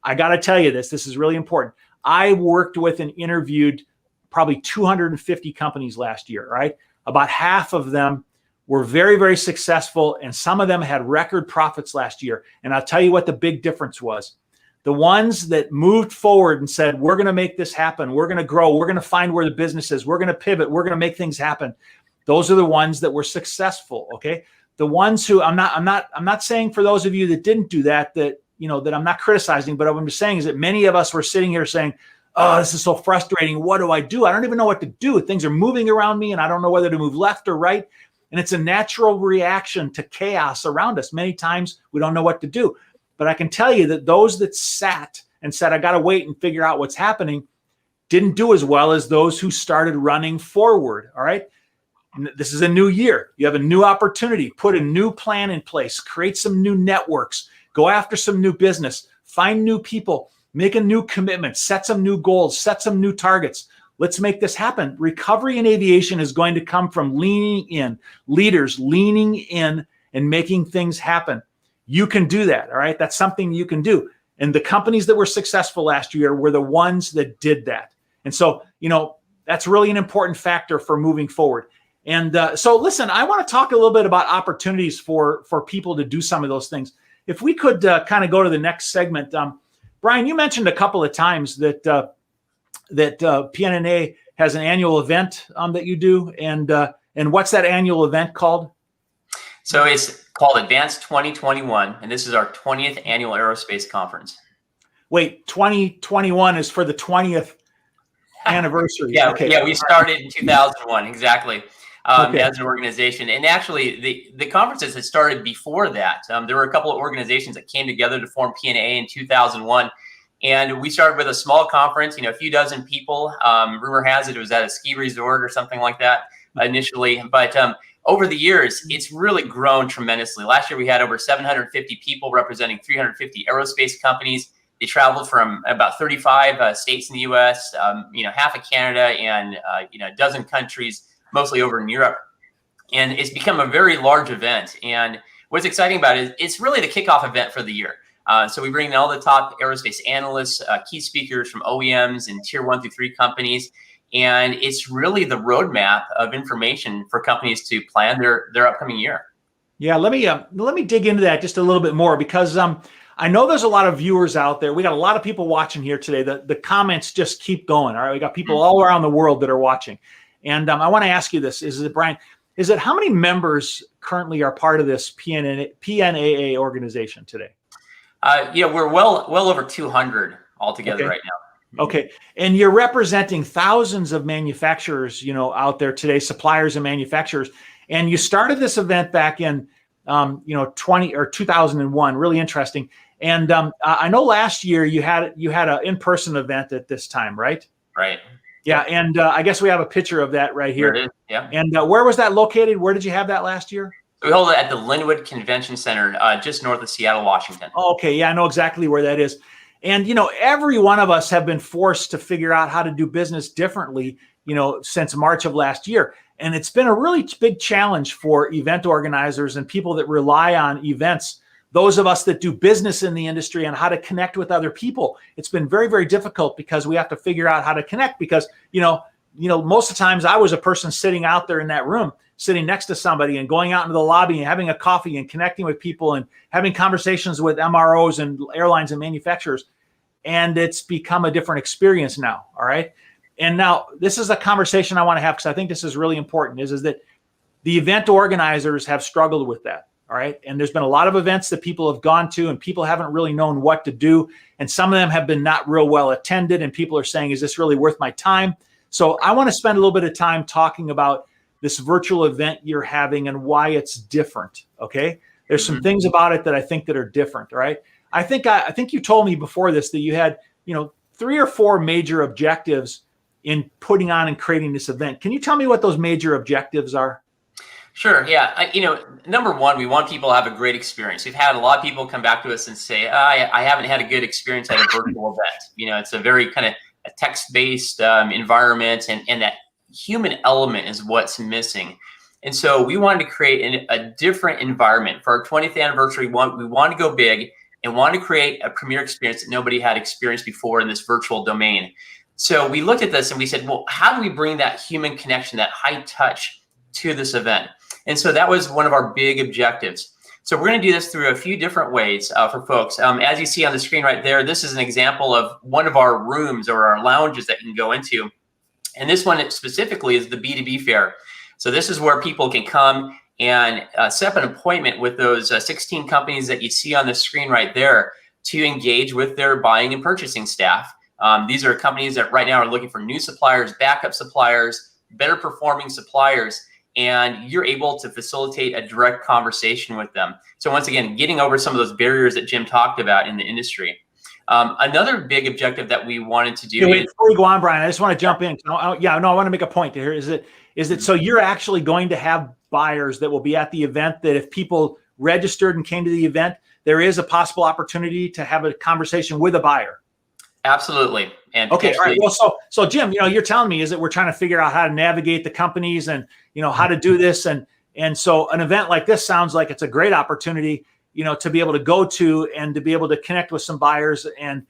I got to tell you this. This is really important. I worked with and interviewed probably 250 companies last year, right? About half of them were very, very successful, and some of them had record profits last year. And I'll tell you what the big difference was. The ones that moved forward and said, "We're going to make this happen. We're going to grow. We're going to find where the business is. We're going to pivot. We're going to make things happen." Those are the ones that were successful, okay? The ones who I'm not saying for those of you that didn't do that, that I'm not criticizing, but what I'm just saying is that many of us were sitting here saying, "Oh, this is so frustrating. What do? I don't even know what to do. Things are moving around me and I don't know whether to move left or right." And it's a natural reaction to chaos around us. Many times we don't know what to do. But I can tell you that those that sat and said, "I got to wait and figure out what's happening," didn't do as well as those who started running forward. All right. This is a new year. You have a new opportunity. Put a new plan in place. Create some new networks. Go after some new business. Find new people. Make a new commitment. Set some new goals. Set some new targets. Let's make this happen. Recovery in aviation is going to come from leaning in, leaders leaning in and making things happen. You can do that. All right. That's something you can do. And the companies that were successful last year were the ones that did that. And so, that's really an important factor for moving forward. And so listen, I want to talk a little bit about opportunities for people to do some of those things. If we could kind of go to the next segment. Brian, you mentioned a couple of times that PNNA has an annual event that you do. And what's that annual event called? So it's called Advanced 2021, and this is our 20th annual aerospace conference. Wait, 2021 is for the 20th anniversary. Yeah, okay. Yeah, we started in 2001, exactly, as an organization. And actually, the conferences had started before that. There were a couple of organizations that came together to form PNA in 2001. And we started with a small conference, a few dozen people. Rumor has it was at a ski resort or something like that initially. But over the years, it's really grown tremendously. Last year, we had over 750 people representing 350 aerospace companies. They traveled from about 35 states in the U.S., half of Canada, and a dozen countries, mostly over in Europe. And it's become a very large event. And what's exciting about it is it's really the kickoff event for the year. So we bring in all the top aerospace analysts, key speakers from OEMs and tier 1 through 3 companies. And it's really the roadmap of information for companies to plan their upcoming year. Yeah, let me dig into that just a little bit more, because I know there's a lot of viewers out there. We got a lot of people watching here today. The comments just keep going. All right, we got people all around the world that are watching. And I want to ask you this: Brian, how many members currently are part of this PNAA organization today? We're well over 200 altogether right now. Okay. And you're representing thousands of manufacturers, out there today, suppliers and manufacturers. And you started this event back in, 2001. Really interesting. And I know last year you had an in-person event at this time, right? Right. Yeah. And I guess we have a picture of that right here. There it is. Yeah. And where was that located? Where did you have that last year? We hold it at the Linwood Convention Center, just north of Seattle, Washington. Oh, okay. Yeah, I know exactly where that is. And, every one of us have been forced to figure out how to do business differently, since March of last year. And it's been a really big challenge for event organizers and people that rely on events. Those of us that do business in the industry and how to connect with other people. It's been very, very difficult because we have to figure out how to connect because, most of the times I was a person sitting out there in that room, sitting next to somebody and going out into the lobby and having a coffee and connecting with people and having conversations with MROs and airlines and manufacturers. And it's become a different experience now. All right. And now this is a conversation I want to have because I think this is really important is that The event organizers have struggled with that. All right. And there's been a lot of events that people have gone to and people haven't really known what to do. And some of them have been not real well attended. And people are saying, is this really worth my time? So I want to spend a little bit of time talking about this virtual event you're having and why it's different. Okay. There's some things about it that I think that are different. All right. I think you told me before this that you had, 3 or 4 major objectives in putting on and creating this event. Can you tell me what those major objectives are? Sure. Yeah. Number one, we want people to have a great experience. We've had a lot of people come back to us and say, I haven't had a good experience at a virtual event. It's a very kind of a text-based environment, and that human element is what's missing. And so we wanted to create a different environment. For our 20th anniversary, we want to go big and want to create a premier experience that nobody had experienced before in this virtual domain. So we looked at this and we said, well, how do we bring that human connection, that high touch to this event? And so that was one of our big objectives. So we're going to do this through a few different ways for folks. As you see on the screen right there, this is an example of one of our rooms or our lounges that you can go into. And this one specifically is the B2B fair. So this is where people can come and set up an appointment with those 16 companies that you see on the screen right there to engage with their buying and purchasing staff. These are companies that right now are looking for new suppliers, backup suppliers, better performing suppliers, and you're able to facilitate a direct conversation with them. So once again, getting over some of those barriers that Jim talked about in the industry. Another big objective that we wanted to do. Wait, before we go on, Brian, I just want to jump in. I want to make a point here. Is it so you're actually going to have buyers that will be at the event, that if people registered and came to the event, there is a possible opportunity to have a conversation with a buyer? Absolutely. And okay, all right. Well, so Jim, you're telling me is that we're trying to figure out how to navigate the companies and how to do this, and so an event like this sounds like it's a great opportunity, to be able to go to and to be able to connect with some buyers and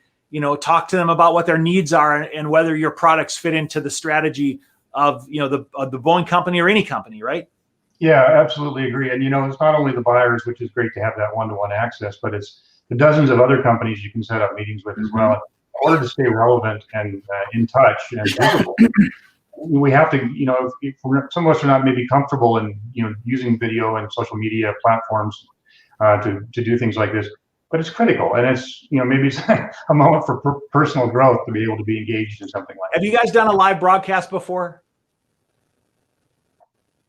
talk to them about what their needs are and whether your products fit into the strategy of the Boeing company or any company, right? Yeah, absolutely agree. And it's not only the buyers, which is great to have that one-to-one access, but it's the dozens of other companies you can set up meetings with as well. In order to stay relevant and in touch and visible, we have to, if some of us are not maybe comfortable in, using video and social media platforms to do things like this, but it's critical. And it's, maybe it's a moment for personal growth to be able to be engaged in something like that. Have you guys done a live broadcast before?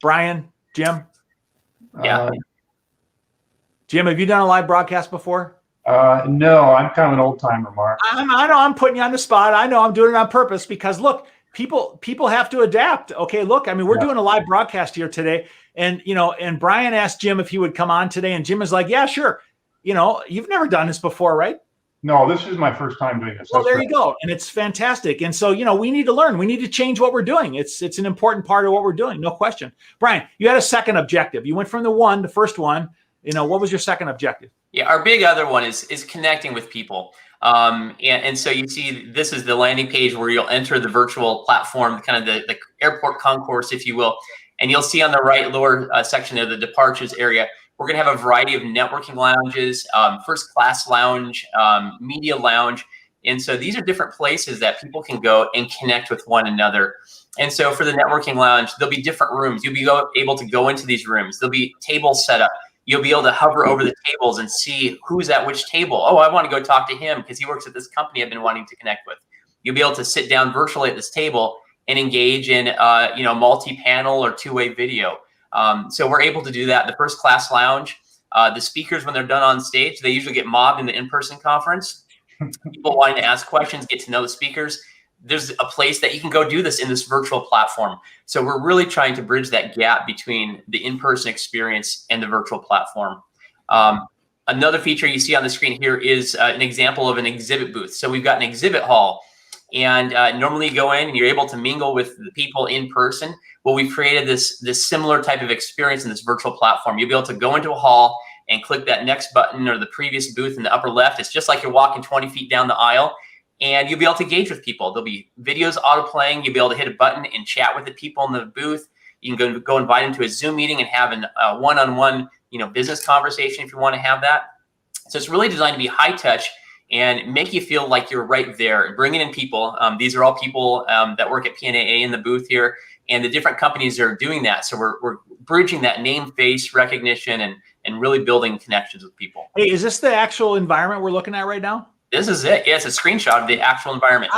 Brian, Jim? Yeah. Jim, have you done a live broadcast before? No, I'm kind of an old timer, Mark. I know I'm putting you on the spot. I know I'm doing it on purpose because look, people have to adapt. Okay, look, we're doing a live broadcast here today, and and Brian asked Jim if he would come on today, and Jim is like, yeah, sure. You've never done this before, right? No, this is my first time doing this. Well, there you go, and it's fantastic. And so we need to learn. We need to change what we're doing. It's an important part of what we're doing, no question. Brian, you had a second objective. You went from the first one. What was your second objective? Yeah, our big other one is connecting with people. And so you see, this is the landing page where you'll enter the virtual platform, kind of the airport concourse, if you will. And you'll see on the right lower section there, the departures area. We're going to have a variety of networking lounges, first class lounge, media lounge. And so these are different places that people can go and connect with one another. And so for the networking lounge, there'll be different rooms. You'll be able to go into these rooms. There'll be tables set up. You'll be able to hover over the tables and see who's at which table. Oh, I want to go talk to him because he works at this company I've been wanting to connect with. You'll be able to sit down virtually at this table and engage in multi-panel or two-way video. So we're able to do that. The first class lounge, the speakers, when they're done on stage, they usually get mobbed in the in-person conference. People wanting to ask questions, get to know the speakers. There's a place that you can go do this in this virtual platform. So we're really trying to bridge that gap between the in-person experience and the virtual platform. Another feature you see on the screen here is an example of an exhibit booth. So we've got an exhibit hall, and normally you go in and you're able to mingle with the people in person. Well, we've created this similar type of experience in this virtual platform. You'll be able to go into a hall and click that next button or the previous booth in the upper left. It's just like you're walking 20 feet down the aisle. And you'll be able to engage with people. There'll be videos auto playing. You'll be able to hit a button and chat with the people in the booth. You can go invite them to a Zoom meeting and have a one-on-one, business conversation if you want to have that. So it's really designed to be high touch and make you feel like you're right there, bringing in people. These are all people that work at PNAA in the booth here, and the different companies that are doing that. So we're bridging that name face recognition and really building connections with people. Hey, is this the actual environment we're looking at right now? This is it. Yeah, it's a screenshot of the actual environment.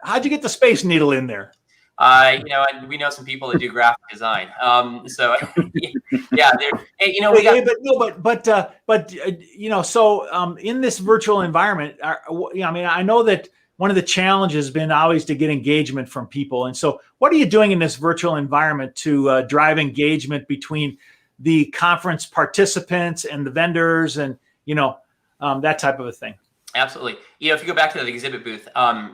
How'd you get the Space Needle in there? And we know some people that do graphic design. So yeah, hey, we got. So in this virtual environment, I know that one of the challenges has been always to get engagement from people. And so what are you doing in this virtual environment to drive engagement between the conference participants and the vendors and, that type of a thing? Absolutely. If you go back to the exhibit booth,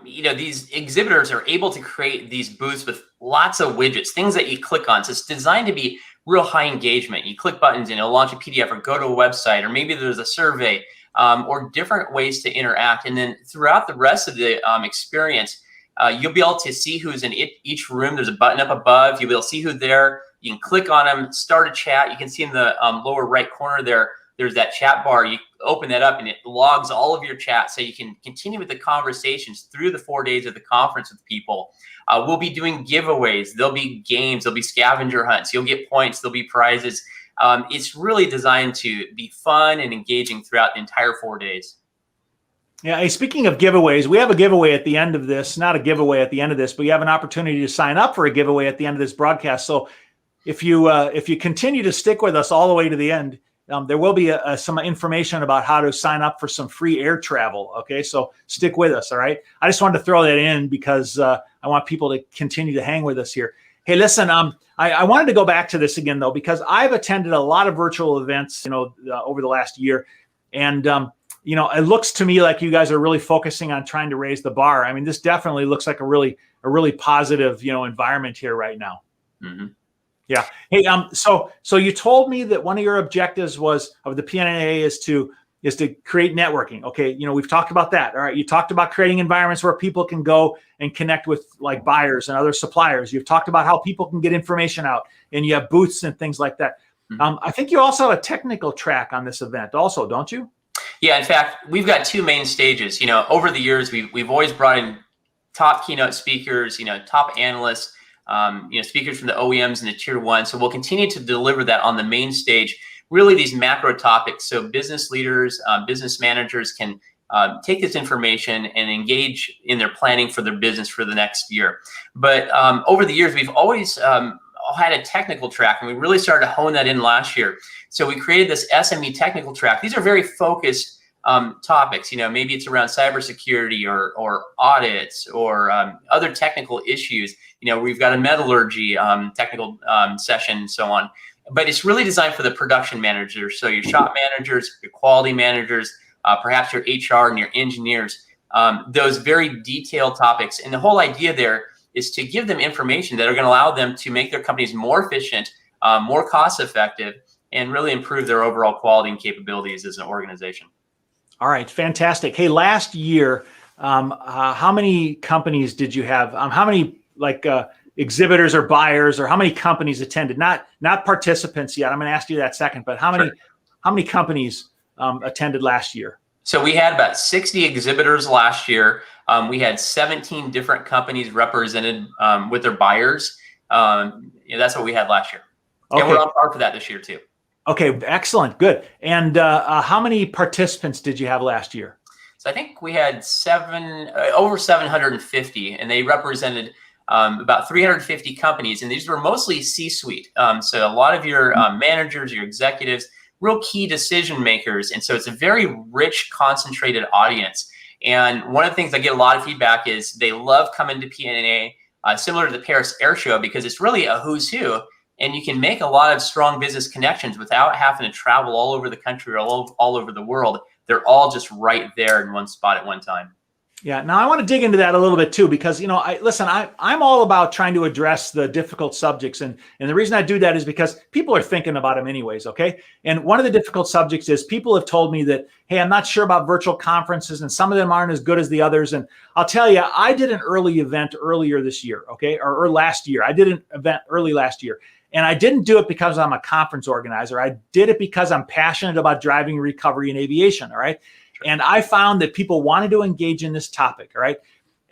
these exhibitors are able to create these booths with lots of widgets, things that you click on. So it's designed to be real high engagement. You click buttons and it'll launch a PDF or go to a website, or maybe there's a survey or different ways to interact. And then throughout the rest of the experience, you'll be able to see who's in each room. There's a button up above. You'll be able to see who's there. You can click on them, start a chat. You can see in the lower right corner there's that chat bar. You open that up and it logs all of your chats, so you can continue with the conversations through the 4 days of the conference with people. We'll be doing giveaways. There'll be games. There'll be scavenger hunts. You'll get points. There'll be prizes. It's really designed to be fun and engaging throughout the entire 4 days. Yeah. Hey, speaking of giveaways, we have a giveaway at the end of this. Not a giveaway at the end of this, but you have an opportunity to sign up for a giveaway at the end of this broadcast. So if you continue to stick with us all the way to the end, there will be some information about how to sign up for some free air travel. Okay, so stick with us. All right. I just wanted to throw that in because I want people to continue to hang with us here. Hey, listen, I wanted to go back to this again though, because I've attended a lot of virtual events, over the last year, and it looks to me like you guys are really focusing on trying to raise the bar. I mean, this definitely looks like a really positive, environment here right now. Mm-hmm. Yeah. Hey, so you told me that one of your objectives of the PNA is to create networking. Okay. We've talked about that. All right. You talked about creating environments where people can go and connect with like buyers and other suppliers. You've talked about how people can get information out, and you have booths and things like that. Mm-hmm. I think you also have a technical track on this event also, don't you? Yeah. In fact, we've got two main stages. Over the years, we've always brought in top keynote speakers, top analysts, speakers from the OEMs and the tier one. So we'll continue to deliver that on the main stage, really these macro topics. So business leaders, business managers can take this information and engage in their planning for their business for the next year. But over the years, we've always had a technical track, and we really started to hone that in last year. So we created this SME technical track. These are very focused topics. Maybe it's around cybersecurity or audits or other technical issues. We've got a metallurgy technical session and so on. But it's really designed for the production managers. So your shop managers, your quality managers, perhaps your HR and your engineers, those very detailed topics. And the whole idea there is to give them information that are going to allow them to make their companies more efficient, more cost effective, and really improve their overall quality and capabilities as an organization. All right, fantastic. Hey, last year, how many companies did you have? How many exhibitors or buyers, or how many companies attended? Not participants yet. I'm going to ask you that second. But how many companies attended last year? So we had about 60 exhibitors last year. We had 17 different companies represented with their buyers. That's what we had last year. Okay. And we're on par for that this year too. Okay, excellent, good. And how many participants did you have last year? So I think we had over 750, and they represented about 350 companies, and these were mostly C-suite. So a lot of your managers, your executives, real key decision makers, and so it's a very rich, concentrated audience. And one of the things I get a lot of feedback is they love coming to PNA, similar to the Paris Air Show, because it's really a who's who. And you can make a lot of strong business connections without having to travel all over the country or all over the world. They're all just right there in one spot at one time. Yeah. Now I want to dig into that a little bit too, because, I'm all about trying to address the difficult subjects. And the reason I do that is because people are thinking about them anyways. Okay. And one of the difficult subjects is people have told me that, hey, I'm not sure about virtual conferences and some of them aren't as good as the others. And I'll tell you, I did an early event earlier this year. Okay. Or last year. I did an event early last year. And I didn't do it because I'm a conference organizer. I did it because I'm passionate about driving recovery in aviation. All right. And I found that people wanted to engage in this topic. All right.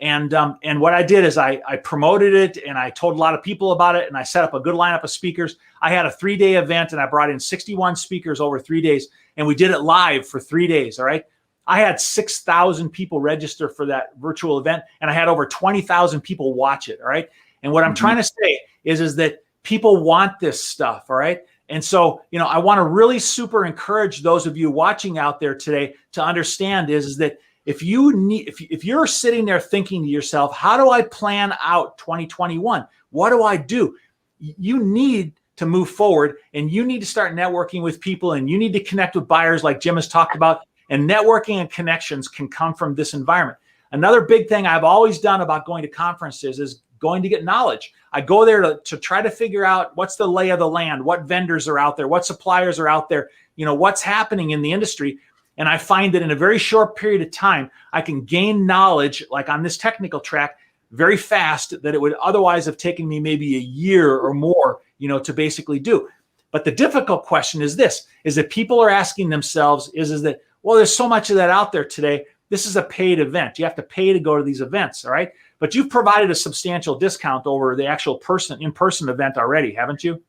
And what I did is I promoted it, and I told a lot of people about it, and I set up a good lineup of speakers. I had a 3-day event, and I brought in 61 speakers over 3 days, and we did it live for 3 days. All right. I had 6,000 people register for that virtual event, and I had over 20,000 people watch it. All right. And what I'm trying to say is that people want this stuff. All right. And so, I want to really super encourage those of you watching out there today to understand is that if you're sitting there thinking to yourself, how do I plan out 2021? What do I do? You need to move forward, and you need to start networking with people, and you need to connect with buyers like Jim has talked about. And networking and connections can come from this environment. Another big thing I've always done about going to conferences is going to get knowledge. I go there to try to figure out what's the lay of the land, what vendors are out there, what suppliers are out there, what's happening in the industry. And I find that in a very short period of time, I can gain knowledge, like on this technical track, very fast, that it would otherwise have taken me maybe a year or more, to basically do. But the difficult question is this, is that people are asking themselves is that, well, there's so much of that out there today. This is a paid event. You have to pay to go to these events, all right? But you've provided a substantial discount over the actual in-person event already, haven't you?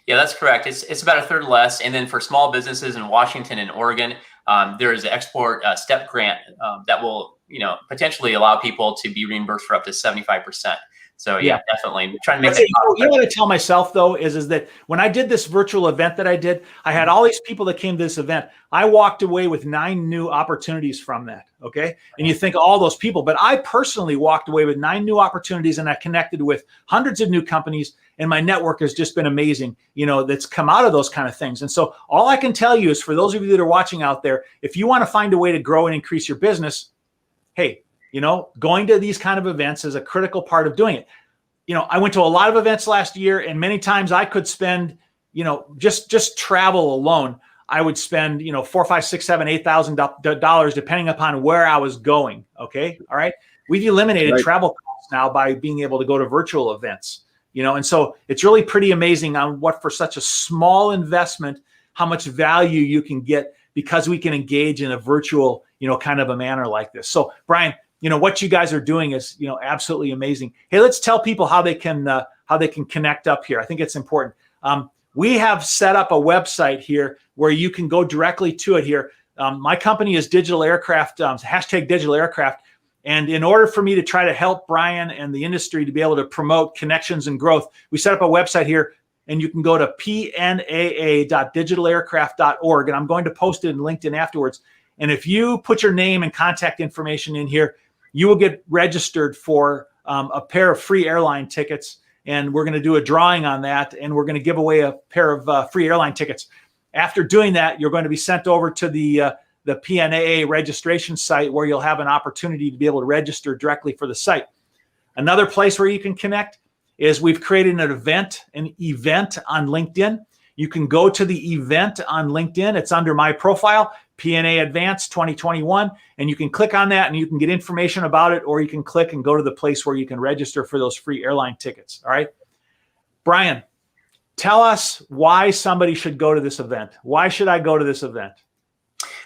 Yeah, that's correct. It's about a third less. And then for small businesses in Washington and Oregon, there is an export step grant that will, potentially allow people to be reimbursed for up to 75%. So yeah, definitely trying to make that. What I tell myself though is that when I did this virtual event that I did, I had all these people that came to this event. I walked away with 9 new opportunities from that. Okay. And you think all those people, but I personally walked away with 9 new opportunities, and I connected with hundreds of new companies, and my network has just been amazing, that's come out of those kind of things. And so all I can tell you is, for those of you that are watching out there, if you want to find a way to grow and increase your business, hey, going to these kind of events is a critical part of doing it. I went to a lot of events last year, and many times I could spend, just travel alone, I would spend, $4,000, $5,000, $6,000, $7,000, depending upon where I was going. Okay. All right. We've eliminated travel costs now by being able to go to virtual events, and so it's really pretty amazing on what, for such a small investment, how much value you can get because we can engage in a virtual, kind of a manner like this. So Brian, what you guys are doing is, absolutely amazing. Hey, let's tell people how they can connect up here. I think it's important. We have set up a website here where you can go directly to it here. My company is Digital Aircraft, hashtag Digital Aircraft. And in order for me to try to help Brian and the industry to be able to promote connections and growth, we set up a website here, and you can go to pnaa.digitalaircraft.org. And I'm going to post it in LinkedIn afterwards. And if you put your name and contact information in here, you will get registered for a pair of free airline tickets. And we're going to do a drawing on that, and we're going to give away a pair of free airline tickets. After doing that, you're going to be sent over to the PNAA registration site, where you'll have an opportunity to be able to register directly for the site. Another place where you can connect is we've created an event on LinkedIn. You can go to the event on LinkedIn. It's under my profile, PNA Advanced 2021, and you can click on that and you can get information about it, or you can click and go to the place where you can register for those free airline tickets. All right. Brian, tell us why somebody should go to this event. Why should I go to this event?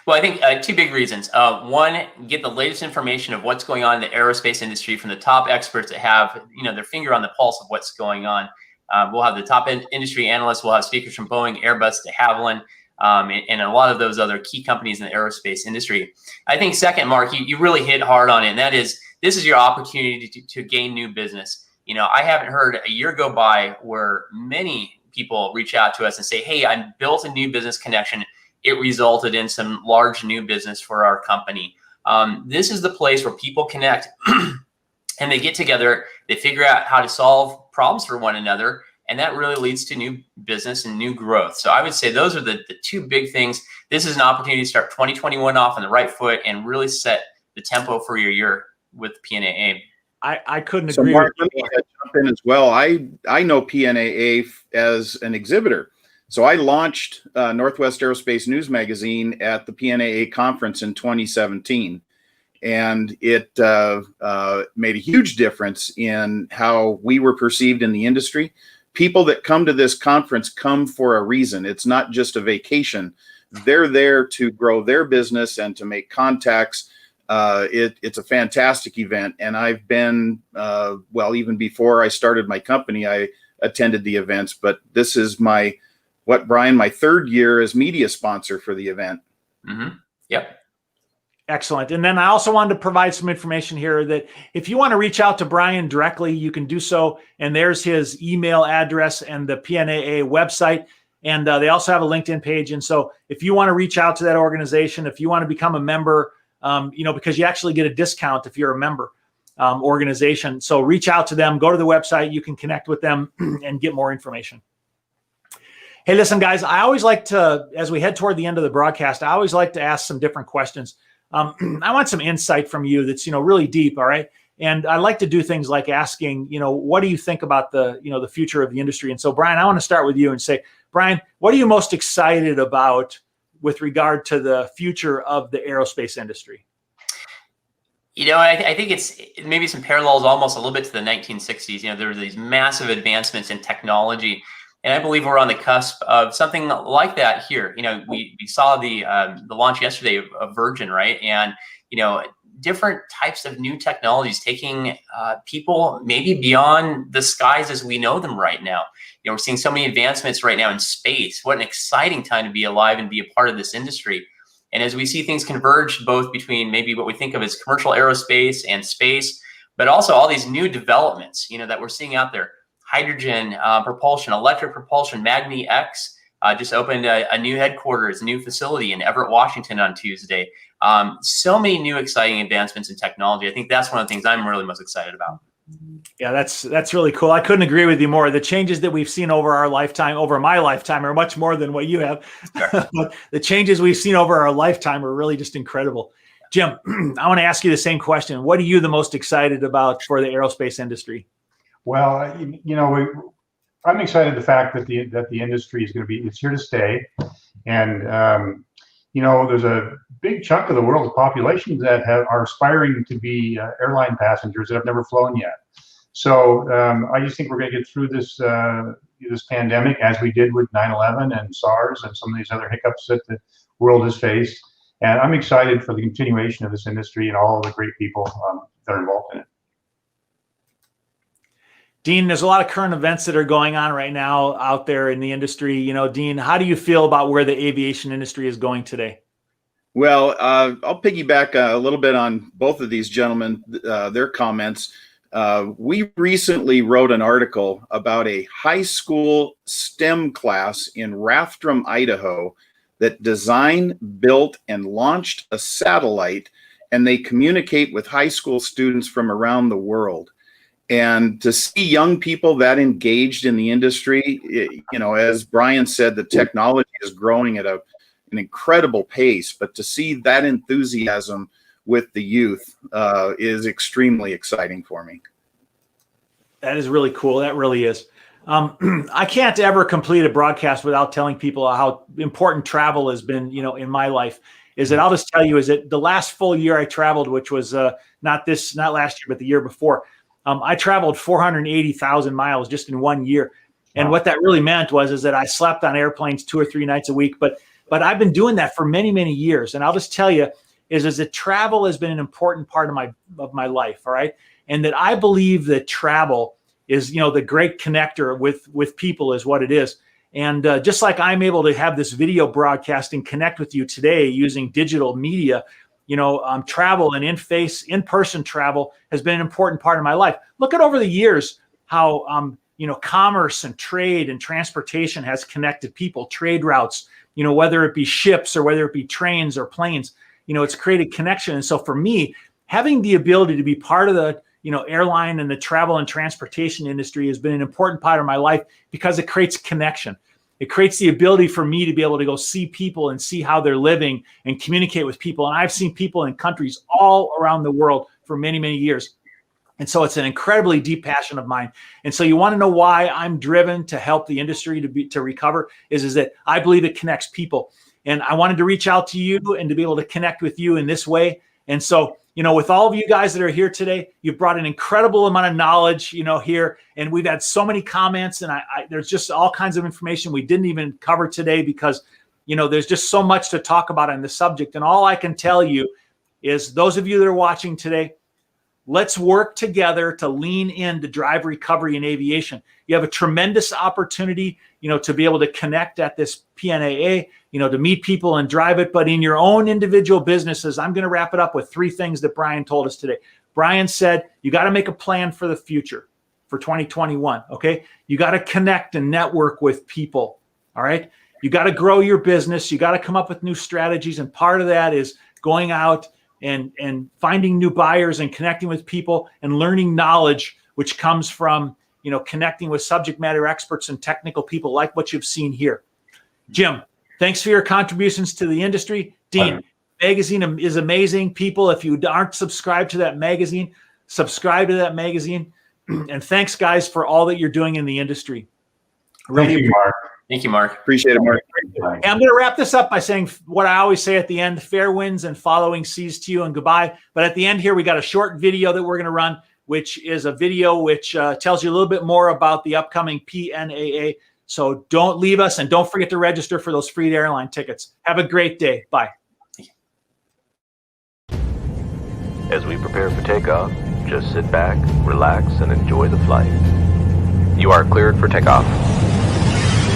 Well, I think 2 big reasons. One, get the latest information of what's going on in the aerospace industry from the top experts that have, their finger on the pulse of what's going on. We'll have the top industry analysts. We'll have speakers from Boeing, Airbus, de Havilland, and a lot of those other key companies in the aerospace industry. I think second, Mark, you really hit hard on it, and that is, this is your opportunity to gain new business. I haven't heard a year go by where many people reach out to us and say, hey, I built a new business connection. It resulted in some large new business for our company. This is the place where people connect and they get together, they figure out how to solve problems for one another, and that really leads to new business and new growth. So I would say those are the 2 big things. This is an opportunity to start 2021 off on the right foot and really set the tempo for your year with PNAA. I couldn't agree. So Mark, let me jump in as well. I know PNAA as an exhibitor. So I launched Northwest Aerospace News Magazine at the PNAA conference in 2017. And it made a huge difference in how we were perceived in the industry. People that come to this conference come for a reason. It's not just a vacation. They're there to grow their business and to make contacts It's a fantastic event, and I've been well, even before I started my company, I attended the events. But this is my third year as media sponsor for the event. Mm-hmm. Yep. Excellent. And then I also wanted to provide some information here that if you want to reach out to Brian directly, you can do so. And there's his email address and the PNAA website. And they also have a LinkedIn page. And so if you want to reach out to that organization, if you want to become a member, because you actually get a discount if you're a member organization. So reach out to them, go to the website, you can connect with them and get more information. Hey, listen, guys, I always like to, as we head toward the end of the broadcast, I always like to ask some different questions. I want some insight from you that's, really deep. All right. And I like to do things like asking, what do you think about the future of the industry? And so, Brian, I want to start with you and say, Brian, what are you most excited about with regard to the future of the aerospace industry? I think it's maybe some parallels almost a little bit to the 1960s. There were these massive advancements in technology. And I believe we're on the cusp of something like that here. We saw the launch yesterday of Virgin, right? And, different types of new technologies taking people maybe beyond the skies as we know them right now. We're seeing so many advancements right now in space. What an exciting time to be alive and be a part of this industry. And as we see things converge both between maybe what we think of as commercial aerospace and space, but also all these new developments, that we're seeing out there. Hydrogen propulsion, electric propulsion, Magni X just opened a new headquarters, a new facility in Everett, Washington on Tuesday. So many new exciting advancements in technology. I think that's one of the things I'm really most excited about. Yeah, that's really cool. I couldn't agree with you more. The changes that we've seen over my lifetime, are much more than what you have. Sure. But the changes we've seen over our lifetime are really just incredible. Jim, I want to ask you the same question. What are you the most excited about for the aerospace industry? Well, I'm excited the fact that the industry is it's here to stay, and there's a big chunk of the world's population that are aspiring to be airline passengers that have never flown yet. So I just think we're going to get through this pandemic as we did with 9/11 and SARS and some of these other hiccups that the world has faced. And I'm excited for the continuation of this industry and all the great people that are involved in it. Dean, there's a lot of current events that are going on right now out there in the industry. Dean, how do you feel about where the aviation industry is going today? Well, I'll piggyback a little bit on both of these gentlemen, their comments. We recently wrote an article about a high school STEM class in Rathdrum, Idaho, that designed, built, and launched a satellite, and they communicate with high school students from around the world. And to see young people that engaged in the industry, as Brian said, the technology is growing at an incredible pace, but to see that enthusiasm with the youth is extremely exciting for me. That is really cool. That really is. I can't ever complete a broadcast without telling people how important travel has been, in my life. I'll just tell you, the last full year I traveled, which was not last year, but the year before, I traveled 480,000 miles just in 1 year. And what that really meant was that I slept on airplanes 2 or 3 nights a week. But I've been doing that for many, many years. And I'll just tell you is that travel has been an important part of my life. All right. And that I believe that travel is, the great connector with people is what it is. And just like I'm able to have this video broadcast and connect with you today using digital media, travel and in-person travel has been an important part of my life. Look at over the years how, commerce and trade and transportation has connected people, trade routes, whether it be ships or whether it be trains or planes, it's created connection. And so for me, having the ability to be part of the, airline and the travel and transportation industry has been an important part of my life because it creates connection. It creates the ability for me to be able to go see people and see how they're living and communicate with people. And I've seen people in countries all around the world for many, many years. And so it's an incredibly deep passion of mine. And so you want to know why I'm driven to help the industry to recover is that I believe it connects people. And I wanted to reach out to you and to be able to connect with you in this way. And so, with all of you guys that are here today, you've brought an incredible amount of knowledge, here. And we've had so many comments and there's just all kinds of information we didn't even cover today because, there's just so much to talk about on the subject. And all I can tell you is those of you that are watching today, let's work together to lean in to drive recovery in aviation. You have a tremendous opportunity, to be able to connect at this PNAA, to meet people and drive it. But in your own individual businesses, I'm going to wrap it up with 3 things that Brian told us today. Brian said, you got to make a plan for the future for 2021. Okay. You got to connect and network with people. All right. You got to grow your business. You got to come up with new strategies. And part of that is going out and finding new buyers and connecting with people and learning knowledge, which comes from, connecting with subject matter experts and technical people like what you've seen here. Jim, thanks for your contributions to the industry. Dean, magazine is amazing. People, if you aren't subscribed to that magazine, subscribe to that magazine. And thanks, guys, for all that you're doing in the industry. Thank you, Mark. Thank you, Mark. Appreciate it, Mark. And I'm going to wrap this up by saying what I always say at the end: fair winds and following seas to you and goodbye. But at the end here, we got a short video that we're going to run, which is a video which tells you a little bit more about the upcoming PNAA. So don't leave us, and don't forget to register for those free airline tickets. Have a great day. Bye. As we prepare for takeoff, just sit back, relax, and enjoy the flight. You are cleared for takeoff.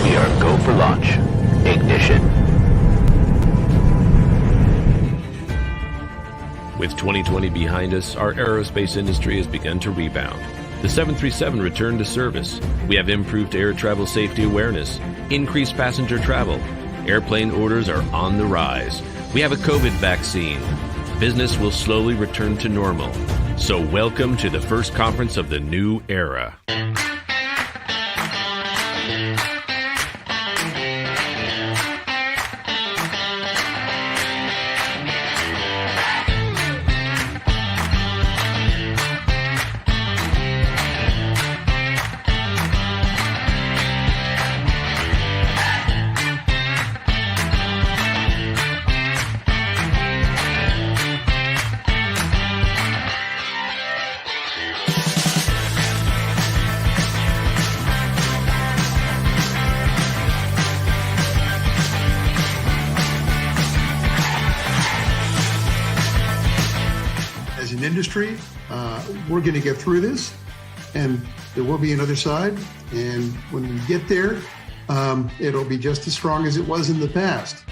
We are go for launch. Ignition. With 2020 behind us, our aerospace industry has begun to rebound. The 737 returned to service. We have improved air travel safety awareness, increased passenger travel. Airplane orders are on the rise. We have a COVID vaccine. Business will slowly return to normal. So welcome to the first conference of the new era. As an industry, we're going to get through this, and there will be another side. And when we get there, it'll be just as strong as it was in the past.